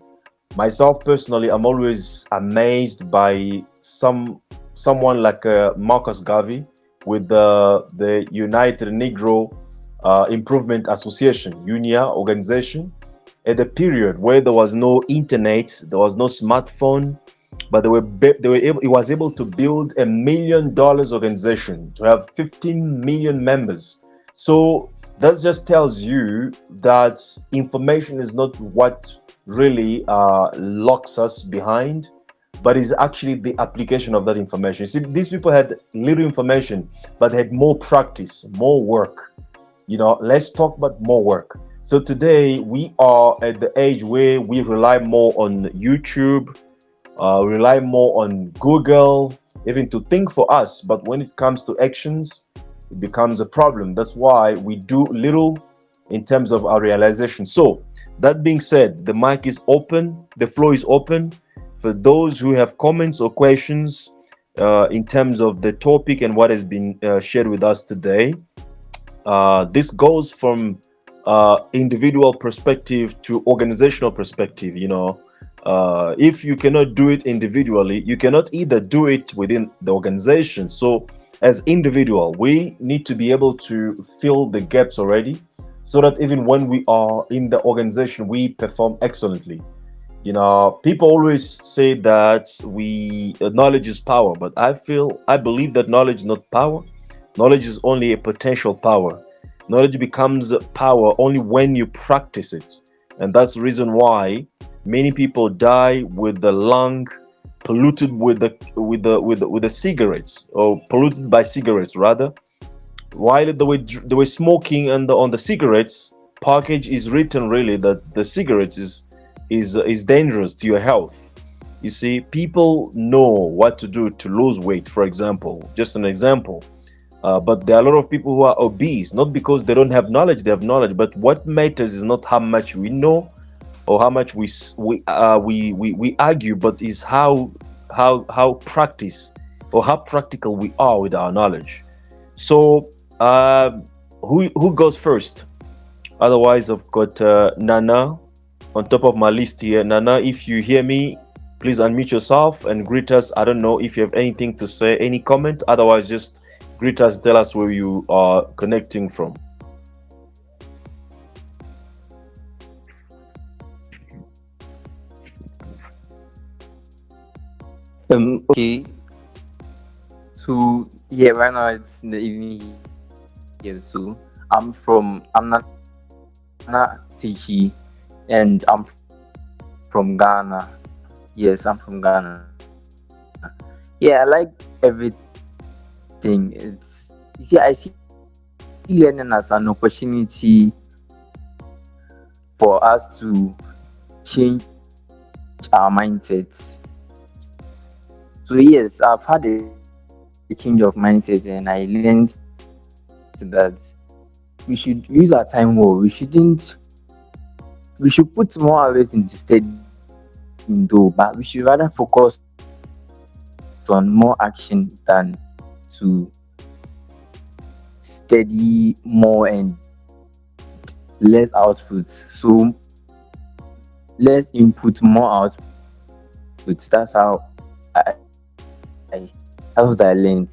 B: Myself personally, I'm always amazed by someone like Marcus Garvey with the United Negro Improvement Association, UNIA organization, at the period where there was no internet, there was no smartphone, but they were able, he was able to build $1 million organization to have 15 million members. So that just tells you that information is not what really locks us behind, but is actually the application of that information. See, these people had little information, but had more practice, more work. Let's talk about more work. So today we are at the age where we rely more on YouTube, rely more on Google, even to think for us. But when it comes to actions, it becomes a problem. That's why we do little in terms of our realization. So, that being said, the mic is open, the floor is open for those who have comments or questions in terms of the topic and what has been shared with us today. This goes from individual perspective to organizational perspective. If you cannot do it individually, you cannot either do it within the organization. So as individual, we need to be able to fill the gaps already, so that even when we are in the organization, we perform excellently. People always say that we knowledge is power, but I believe that knowledge is not power. Knowledge is only a potential power. Knowledge becomes power only when you practice it. And that's the reason why many people die with the lung polluted with the cigarettes, or polluted by cigarettes rather. While they were smoking, and on the cigarettes package is written really that the cigarettes is dangerous to your health. You see, people know what to do to lose weight, for example, just an example. But there are a lot of people who are obese, not because they don't have knowledge; they have knowledge. But what matters is not how much we know or how much we argue, but is how practice or how practical we are with our knowledge. So, who goes first? Otherwise, I've got Nana on top of my list here. Nana, if you hear me, please unmute yourself and greet us. I don't know if you have anything to say, any comment. Otherwise, just greet us, tell us where you are connecting from.
C: Okay. So yeah, right now it's in the evening here. So I'm Nana Tichi, and I'm from Ghana. Yes, I'm from Ghana. Yeah, I like everything. I see learning as an opportunity for us to change our mindset. So yes, I've had a change of mindset, and I learned that we should use our time well. We should put more hours into studying though, but we should rather focus on more action than to study more and less output. So less input, more output. That's how I that's what I learned,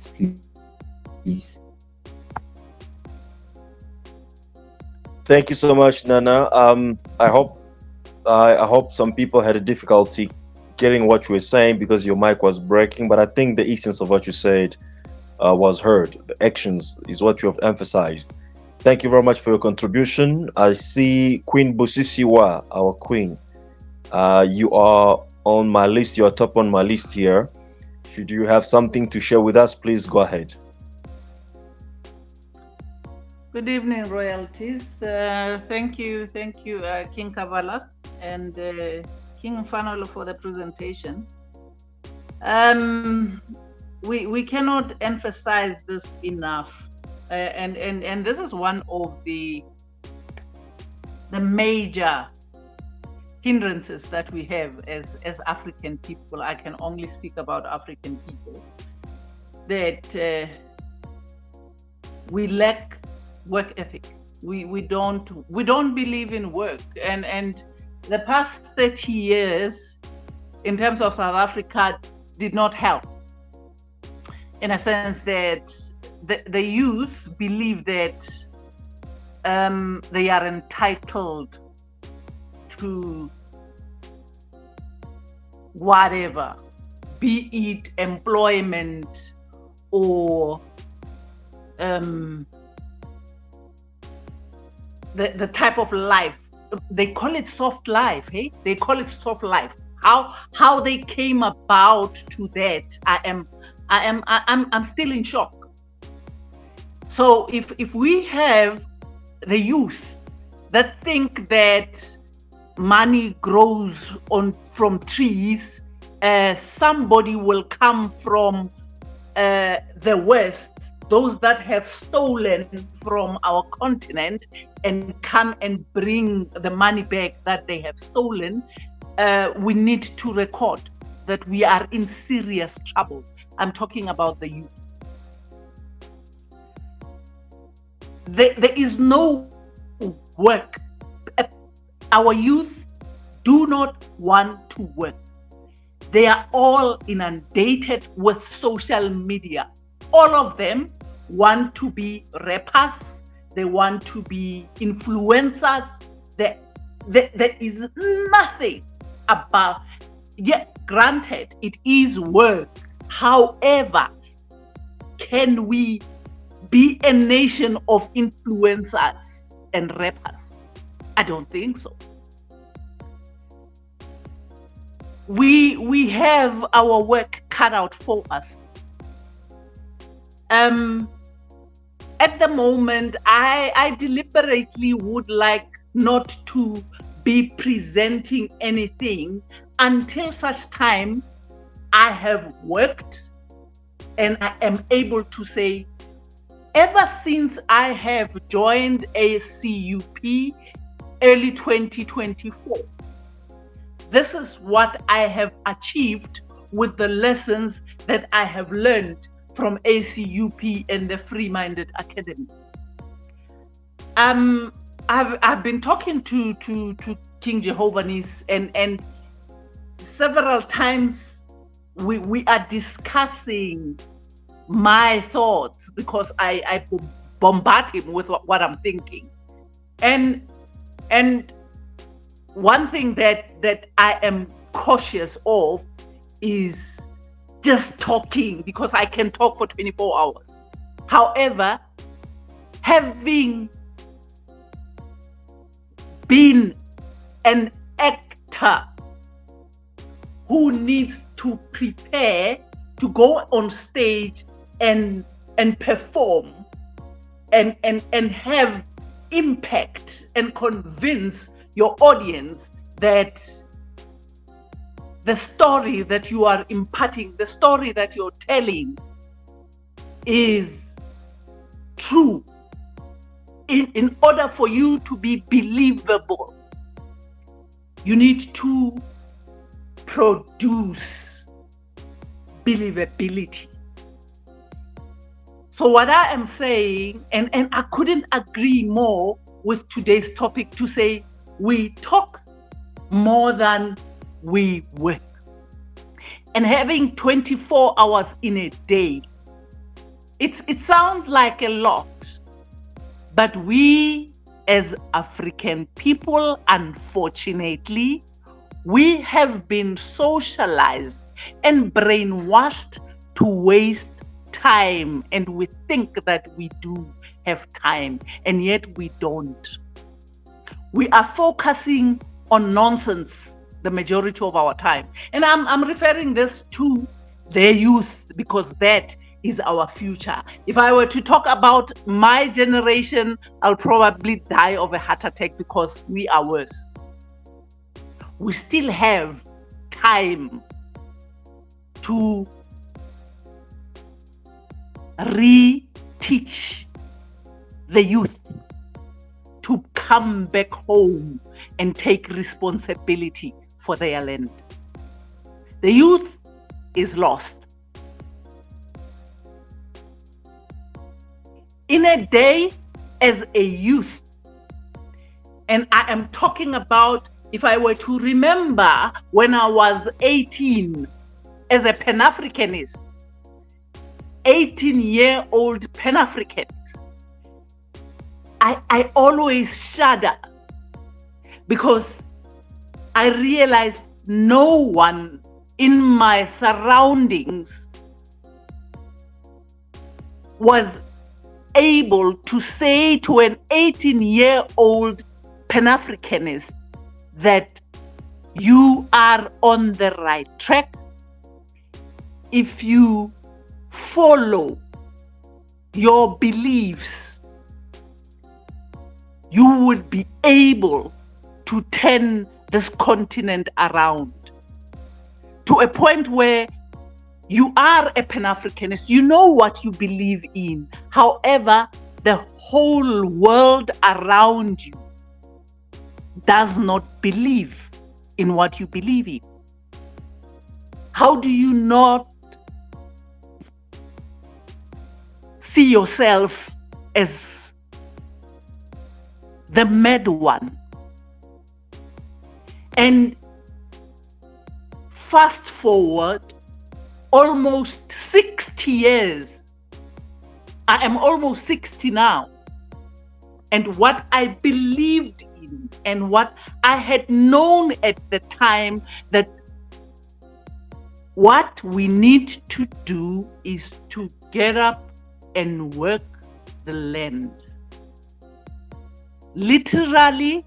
C: please.
B: Thank you so much, Nana. I hope some people had a difficulty getting what you were saying because your mic was breaking, but I think the essence of what you said was heard. The actions is what you have emphasized. Thank you very much for your contribution. I see Queen Busisiwa, our queen. You are on my list. You are top on my list here. Should you have something to share with us, please go ahead.
D: Good evening, royalties. Thank you, King Kavala and King Mfanolo for the presentation. We cannot emphasize this enough, and this is one of the major hindrances that we have as African people. I can only speak about African people, that we lack work ethic. We don't believe in work, and the past 30 years in terms of South Africa did not help, in a sense that the youth believe that they are entitled to whatever, be it employment or the type of life. They call it soft life, hey? They call it soft life. How they came about to that, I'm still in shock. So if we have the youth that think that money grows from trees, somebody will come from the West, those that have stolen from our continent, and come and bring the money back that they have stolen, we need to record that we are in serious trouble. I'm talking about the youth. There is no work. Our youth do not want to work. They are all inundated with social media. All of them want to be rappers. They want to be influencers. There is nothing about, yet granted, it is work. However, can we be a nation of influencers and rappers? I don't think so. We have our work cut out for us. At the moment, I deliberately would like not to be presenting anything until such time I have worked and I am able to say, ever since I have joined ACUP early 2024, this is what I have achieved with the lessons that I have learned from ACUP and the Free Minded Academy. I've been talking to King Jehovah's and several times we are discussing my thoughts, because I bombard him with what I'm thinking. And one thing that I am cautious of is just talking, because I can talk for 24 hours. However, having been an actor who needs to prepare to go on stage and perform and have impact and convince your audience that the story that you are imparting, the story that you're telling is true. In order for you to be believable, you need to produce believability. So what I am saying, and I couldn't agree more with today's topic, to say we talk more than we work. And having 24 hours in a day, it sounds like a lot, but we as African people, unfortunately, we have been socialized and brainwashed to waste time, and we think that we do have time, and yet we don't. We are focusing on nonsense the majority of our time. And I'm referring this to the youth, because that is our future. If I were to talk about my generation, I'll probably die of a heart attack, because we are worse. We still have time to re-teach the youth to come back home and take responsibility for their land. The youth is lost. In a day, as a youth, And I am talking about, if I were to remember when I was 18 as a Pan-Africanist, 18-year-old Pan-Africanist, I always shudder because I realized no one in my surroundings was able to say to an 18-year-old Pan-Africanist that you are on the right track if you follow your beliefs. You would be able to turn this continent around to a point where you are a Pan-Africanist, you know what you believe in. However, the whole world around you does not believe in what you believe in. How do you not see yourself as the mad one? And fast forward almost 60 years. I am almost 60 now. And what I believed in and what I had known at the time, that what we need to do is to get up and work the land. Literally,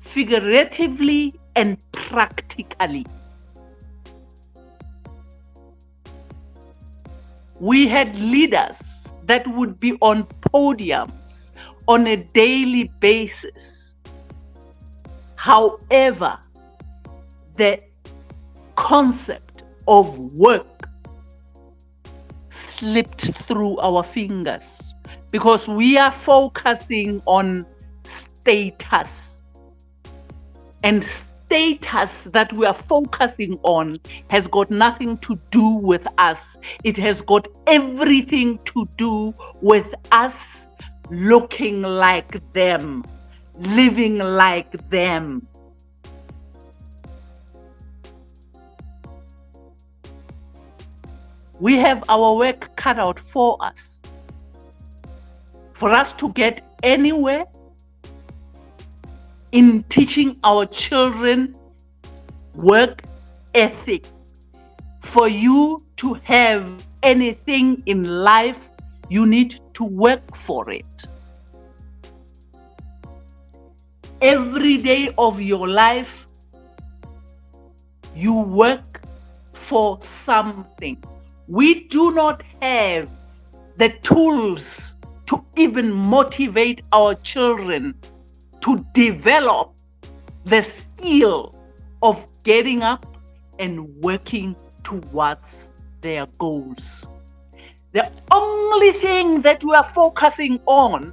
D: figuratively, and practically. We had leaders that would be on podiums on a daily basis. However, the concept of work slipped through our fingers because we are focusing on status. And status that we are focusing on has got nothing to do with us. It has got everything to do with us looking like them, living like them. We have our work cut out for us. For us to get anywhere in teaching our children work ethic, for you to have anything in life, you need to work for it. Every day of your life, you work for something. We do not have the tools to even motivate our children to develop the skill of getting up and working towards their goals. The only thing that we are focusing on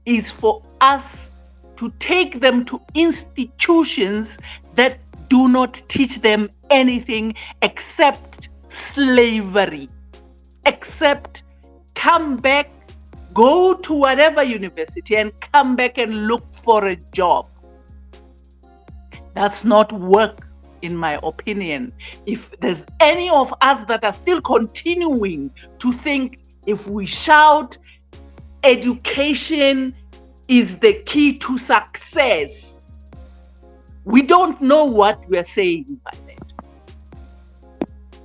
D: is for us to take them to institutions that do not teach them anything except slavery, except come back, go to whatever university and come back and look for a job. That's not work, in my opinion. If there's any of us that are still continuing to think if we shout education is the key to success, we don't know what we're saying by that.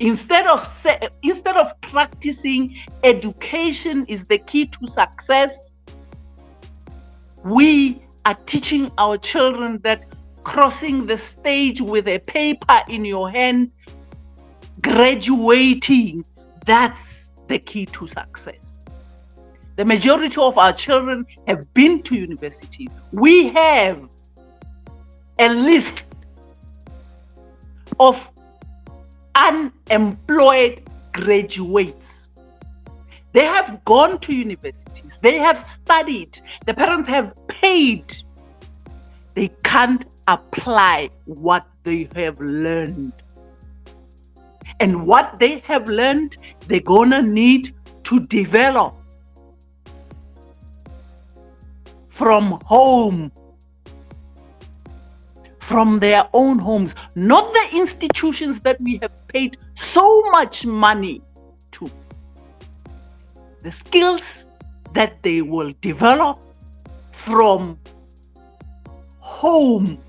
D: Instead of practicing education is the key to success, we are teaching our children that crossing the stage with a paper in your hand, graduating, that's the key to success. The majority of our children have been to university. We have a list of unemployed graduates. They have gone to universities. They have studied. The parents have paid. They can't apply what they have learned. And what they have learned, they're gonna need to develop from home from their own homes, not the institutions that we have paid so much money to. The skills that they will develop from home,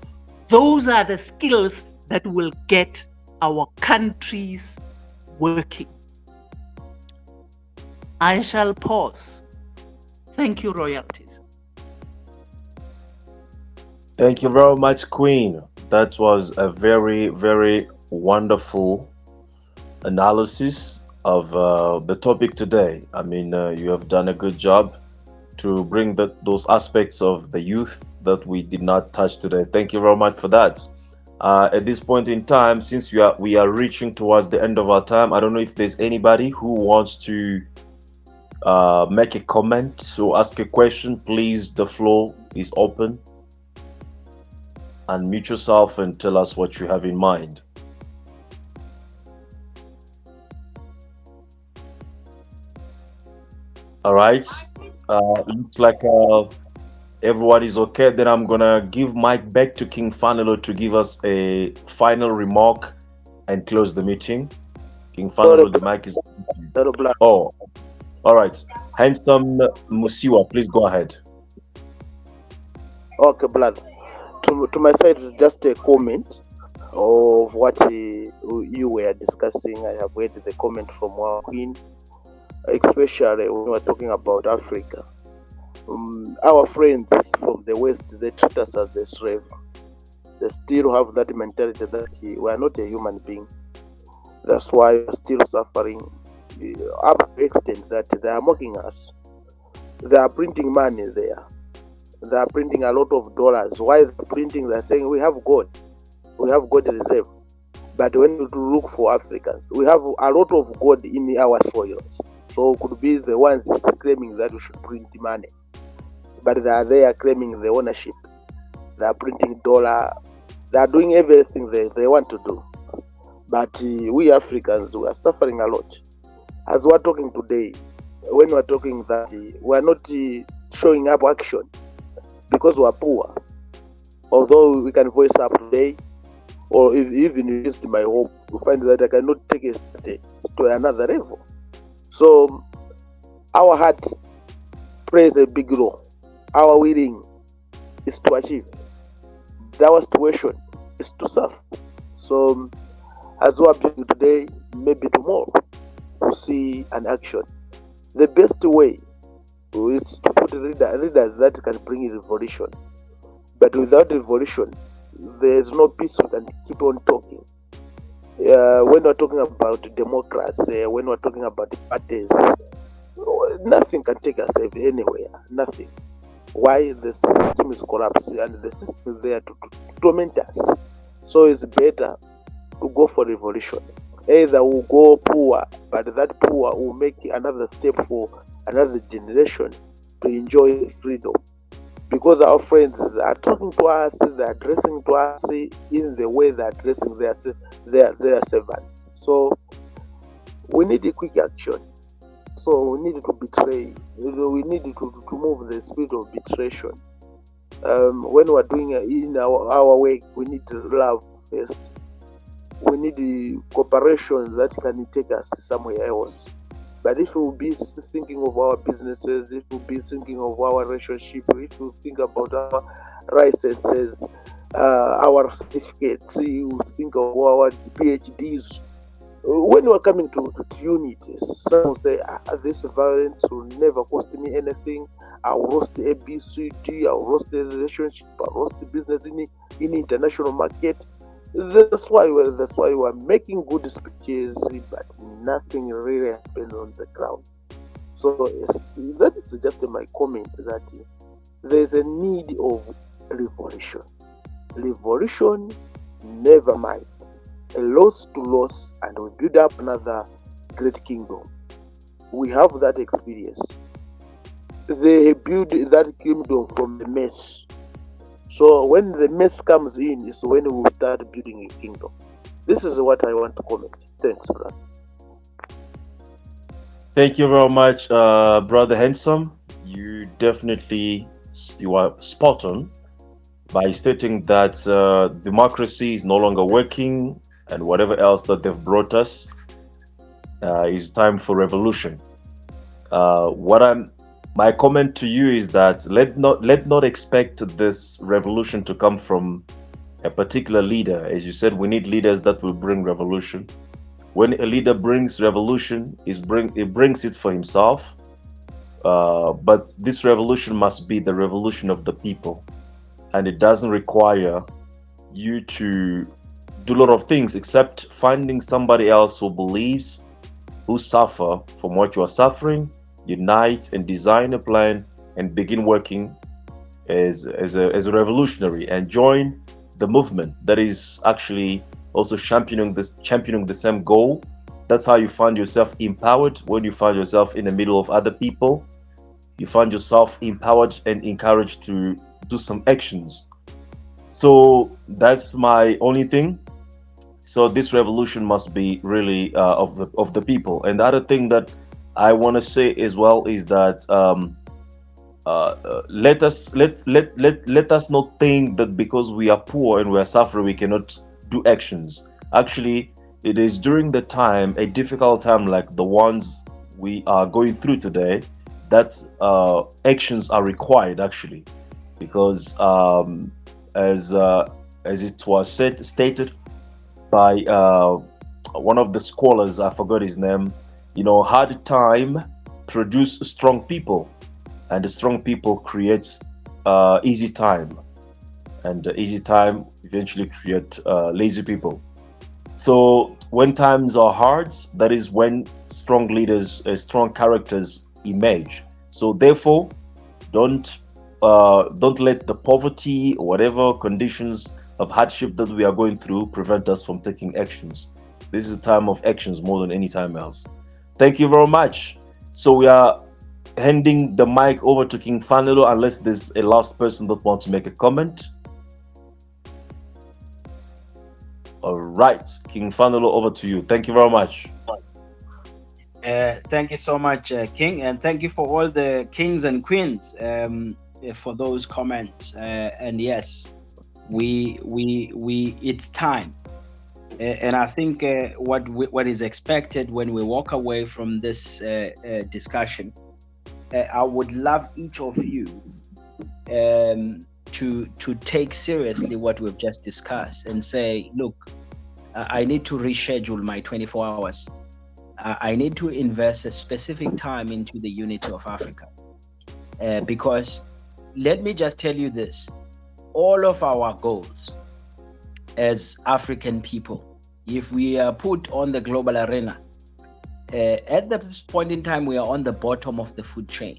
D: those are the skills that will get our countries working. I shall pause. Thank you, royalties.
B: Thank you very much, Queen. That was a very, very wonderful analysis of the topic today. I mean, you have done a good job to bring those aspects of the youth that we did not touch today. Thank you very much for that. At this point in time, since we are reaching towards the end of our time, I don't know if there's anybody who wants to make a comment or ask a question. Please, the floor is open. Unmute yourself and tell us what you have in mind. All right. Looks like everyone is okay. Then I'm gonna give mic back to King Fanelo to give us a final remark and close the meeting. King Fanelo, the mic is open. Oh, all right. Handsome Musiwa, please go ahead.
E: Okay, brother. To my side, is just a comment of what you were discussing. I have read the comment from our Queen, especially when we were talking about Africa. Our friends from the West, they treat us as a slave. They still have that mentality that we are not a human being. That's why we're still suffering up to the extent that they are mocking us. They are printing money there. They are printing a lot of dollars. Why they're printing? They're saying we have gold. We have gold reserve. But when you look for Africans, we have a lot of gold in our soils. So it could be the ones claiming that we should print money. But they are there claiming the ownership. They are printing dollar. They are doing everything they want to do. But we Africans, we are suffering a lot. As we are talking today, when we are talking that we are not showing up action because we are poor. Although we can voice up today, or even visit my home, you find that I cannot take it to another level. So our heart plays a big role. Our willing is to achieve. Our situation is to serve. So as we are doing today, maybe tomorrow we'll see an action. The best way is to put leaders that can bring revolution. But without revolution, there is no peace. We can keep on talking. When we're talking about democracy, when we're talking about parties, nothing can take us anywhere. Nothing. Why? The system is corrupt and the system is there to torment us. So it's better to go for revolution. Either we'll go poor, but that poor will make another step for another generation to enjoy freedom. Because our friends are talking to us, they're addressing to us in the way they're addressing their servants. So we need a quick action. So we need to betray. We need to move the spirit of betrayal. When we're doing in our way, we need to love first. We need the cooperation that can take us somewhere else. But if we'll be thinking of our businesses, if we'll be thinking of our relationship, if we think about our licenses, our certificates, you think of our PhDs. When we're coming to unity, some say, this violence will never cost me anything. I'll roast ABCD, I'll roast the relationship, I'll roast the business in international market. That's why we're making good speeches, but nothing really happened on the ground. So that is just my comment that there's a need of revolution. Revolution never mind. A loss to loss, and we build up another great kingdom. We have that experience. They build that kingdom from the mess. So when the mess comes in is when we will start building a kingdom. This is what I want to comment. Thanks, brother.
B: Thank you very much, Brother Handsome. You are spot on by stating that democracy is no longer working and whatever else that they've brought us, it's time for revolution. What I'm My comment to you is that let not expect this revolution to come from a particular leader. As you said, we need leaders that will bring revolution. When a leader brings revolution, it brings it for himself. But this revolution must be the revolution of the people, and it doesn't require you to do a lot of things except finding somebody else who believes, who suffer from what you are suffering, unite and design a plan and begin working as a revolutionary and join the movement that is actually also championing the same goal. That's how you find yourself empowered. When you find yourself in the middle of other people, you find yourself empowered and encouraged to do some actions. So that's my only thing. So this revolution must be really of the people. And the other thing that I want to say as well is that let us not think that because we are poor and we are suffering we cannot do actions. Actually, it is during the time, a difficult time like the ones we are going through today, that actions are required actually, because as it was stated by one of the scholars, I forgot his name. Hard time produce strong people, and the strong people create easy time, and the easy time eventually create lazy people. So when times are hard, that is when strong leaders, strong characters emerge. So therefore, don't don't let the poverty or whatever conditions of hardship that we are going through prevent us from taking actions. This is a time of actions more than any time else. Thank you very much. So we are handing the mic over to King Fanelo, unless there's a last person that wants to make a comment. All right, King Fanelo, over to you. Thank you very much.
A: Thank you so much, King, and thank you for all the kings and queens for those comments. And yes, we it's time. And I think what is expected when we walk away from this discussion, I would love each of you to take seriously what we've just discussed and say, look, I need to reschedule my 24 hours. I need to invest a specific time into the unity of Africa. Because let me just tell you this, all of our goals as African people, if we are put on the global arena, at this point in time, we are on the bottom of the food chain.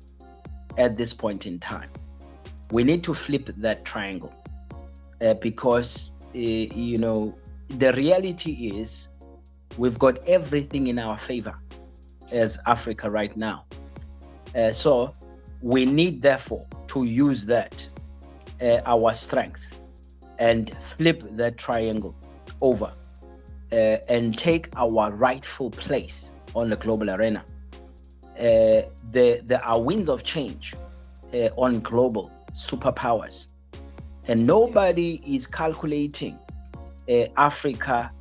A: At this point in time, we need to flip that triangle, because the reality is we've got everything in our favor as Africa right now. So we need, therefore, to use that, our strength, and flip that triangle over, and take our rightful place on the global arena. There are winds of change on global superpowers, and nobody is calculating Africa,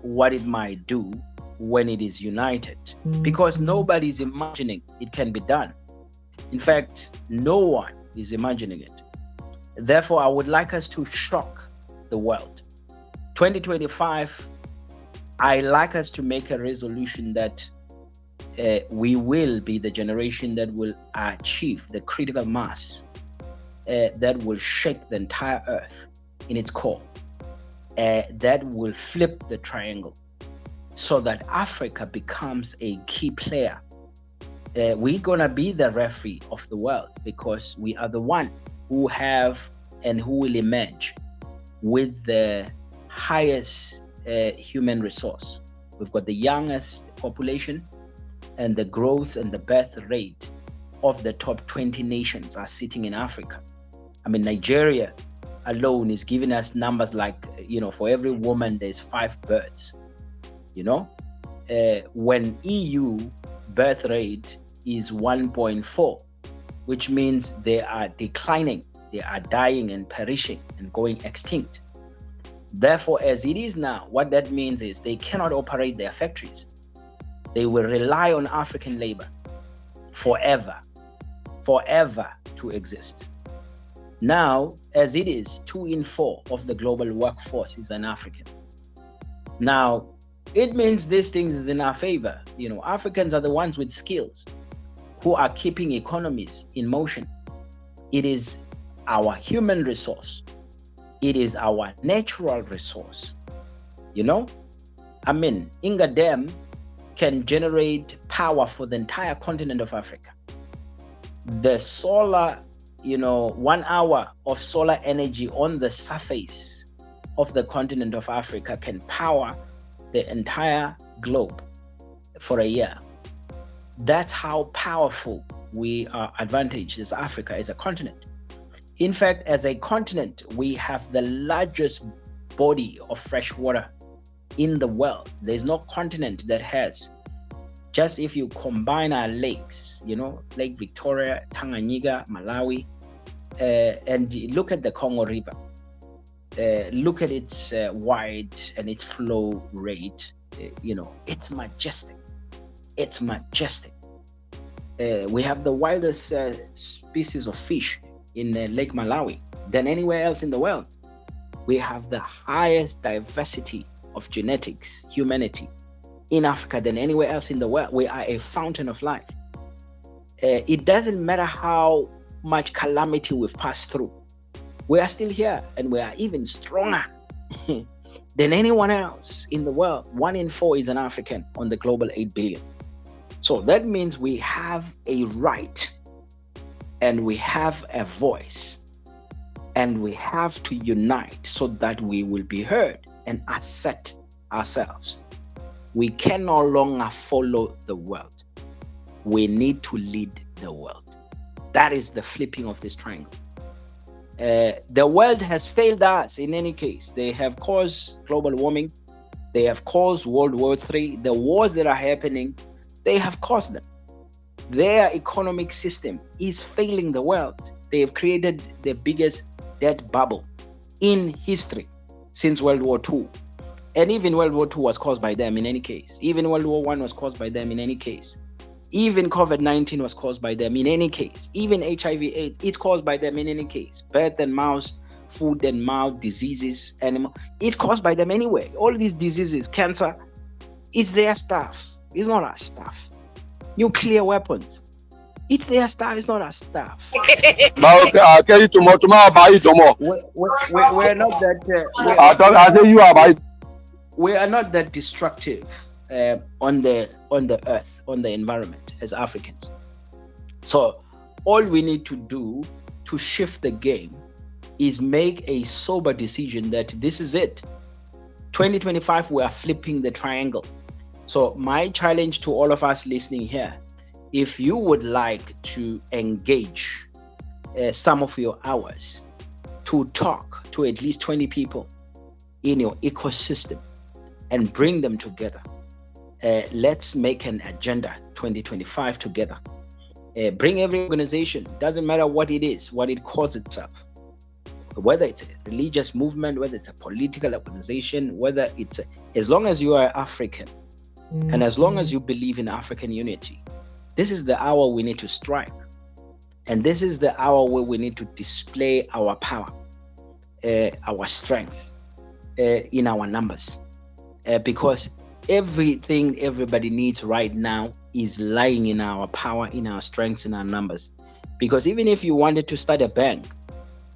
A: what it might do when it is united, because nobody is imagining it can be done. In fact, no one is imagining it. Therefore, I would like us to shock the world. 2025, I like us to make a resolution that we will be the generation that will achieve the critical mass that will shake the entire earth in its core, that will flip the triangle so that Africa becomes a key player. We're gonna be the referee of the world, because we are the one who have and who will emerge with the highest human resource. We've got the youngest population, and the growth and the birth rate of the top 20 nations are sitting in Africa. I mean, Nigeria alone is giving us numbers like, for every woman there's 5 births. When EU birth rate is 1.4, which means they are declining. They are dying and perishing and going extinct. Therefore, as it is now, what that means is they cannot operate their factories. They will rely on African labor forever to exist. Now, as it is, 2 in 4 of the global workforce is an African. Now, it means these things is in our favor. Africans are the ones with skills who are keeping economies in motion. It is our human resource. It is our natural resource. Inga Dam can generate power for the entire continent of Africa. The solar, 1 hour of solar energy on the surface of the continent of Africa can power the entire globe for a year. That's how powerful we are advantaged as Africa, as a continent. In fact, as a continent, we have the largest body of fresh water in the world. There's no continent that has. Just if you combine our lakes, Lake Victoria, Tanganyika, Malawi, and look at the Congo River, look at its wide and its flow rate, it's majestic. It's majestic. We have the wildest species of fish in Lake Malawi than anywhere else in the world. We have the highest diversity of genetics, humanity in Africa than anywhere else in the world. We are a fountain of life. It doesn't matter how much calamity we've passed through. We are still here, and we are even stronger than anyone else in the world. 1 in 4 is an African on the global 8 billion. So that means we have a right, and we have a voice, and we have to unite so that we will be heard and assert ourselves. We can no longer follow the world. We need to lead the world. That is the flipping of this triangle. The world has failed us in any case. They have caused global warming. They have caused World War III. The wars that are happening, they have caused them. Their economic system is failing the world. They have created the biggest debt bubble in history since World War II. And even World War II was caused by them in any case. Even World War I was caused by them in any case. Even COVID-19 was caused by them in any case. Even HIV/AIDS, it's caused by them in any case. Birth and mouth, food and mouth diseases, animal, it's caused by them anyway. All these diseases, cancer, it's their stuff. It's not our stuff. Nuclear weapons, it's their stuff. It's not our stuff. We're not that. We are not that destructive on the earth, on the environment as Africans. So all we need to do to shift the game is make a sober decision that this is it. 2025, we are flipping the triangle. So my challenge to all of us listening here, if you would like to engage some of your hours to talk to at least 20 people in your ecosystem and bring them together, let's make an agenda 2025 together. Bring every organization, doesn't matter what it is, what it calls itself, whether it's a religious movement, whether it's a political organization, whether it's as long as you are African and as long as you believe in African unity, this is the hour we need to strike. And this is the hour where we need to display our power, our strength in our numbers. Because everything everybody needs right now is lying in our power, in our strengths, in our numbers. Because even if you wanted to start a bank,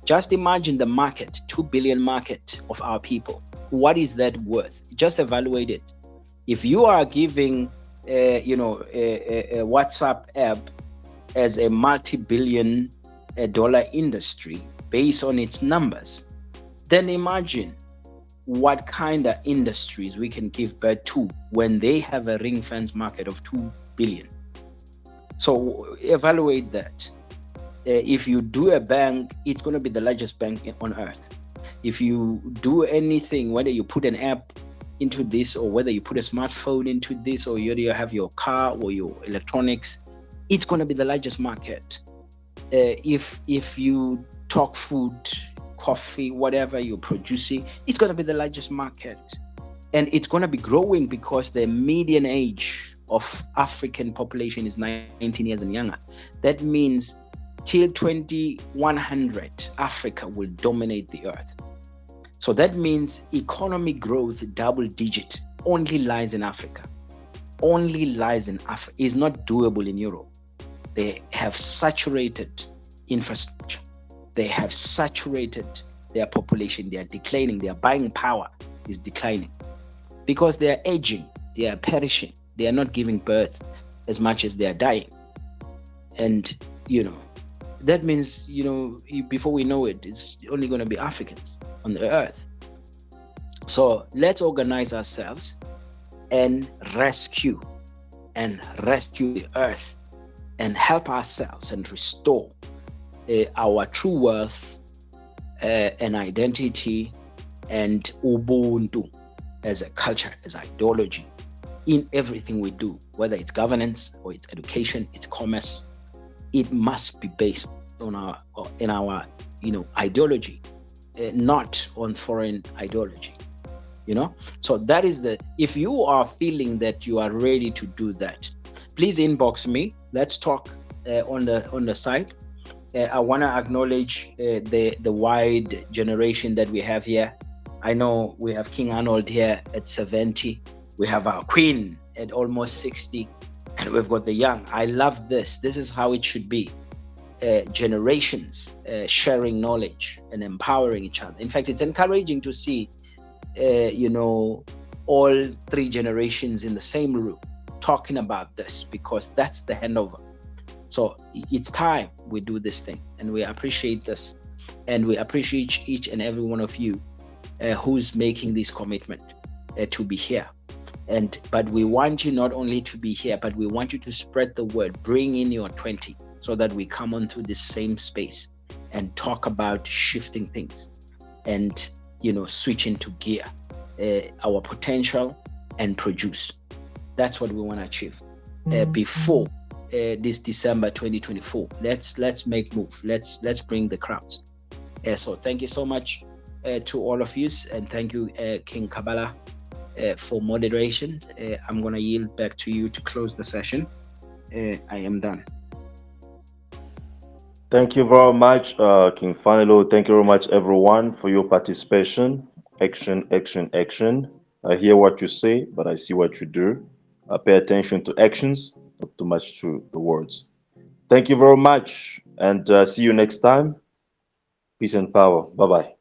A: just imagine the market, 2 billion market of our people. What is that worth? Just evaluate it. If you are giving, a WhatsApp app as a multi-billion dollar industry based on its numbers, then imagine what kind of industries we can give birth to when they have a ring fence market of 2 billion. So evaluate that. If you do a bank, it's going to be the largest bank on earth. If you do anything, whether you put an app into this or whether you put a smartphone into this or you have your car or your electronics, it's going to be the largest market. If you talk food, coffee, whatever you're producing, it's going to be the largest market. And it's going to be growing because the median age of African population is 19 years and younger. That means till 2100, Africa will dominate the earth. So that means economic growth, double digit, only lies in Africa. Only lies in Africa. Is not doable in Europe. They have saturated infrastructure. They have saturated their population. They are declining. Their buying power is declining because they are aging. They are perishing. They are not giving birth as much as they are dying. And, that means, before we know it, it's only going to be Africans on the earth. So let's organize ourselves and rescue the earth and help ourselves and restore our true worth and identity and Ubuntu as a culture, as ideology in everything we do, whether it's governance or it's education, it's commerce. It must be based on our ideology, not on foreign ideology. So that is if you are feeling that you are ready to do that, please inbox me. Let's talk on the site. I want to acknowledge the wide generation that we have here. I know we have King Arnold here at 70. We have our Queen at almost 60, and we've got the young. I love this. This is how it should be. Generations sharing knowledge and empowering each other. In fact, it's encouraging to see all three generations in the same room talking about this, because that's the handover. So it's time we do this thing, and we appreciate this, and we appreciate each and every one of you who's making this commitment to be here. But we want you not only to be here, but we want you to spread the word. Bring in your 20 so that we come onto this same space and talk about shifting things and switch into gear, our potential, and produce. That's what we want to achieve before this December 2024. Let's make move. Let's bring the crowds. So thank you so much to all of you, and thank you, King Kabbalah, for moderation. I'm gonna yield back to you to close the session. I am done.
B: Thank you very much, King Fanilo. Thank you very much, everyone, for your participation. Action, action, action. I hear what you say, but I see what you do. Pay attention to actions, not too much to the words. Thank you very much, and see you next time. Peace and power. Bye-bye.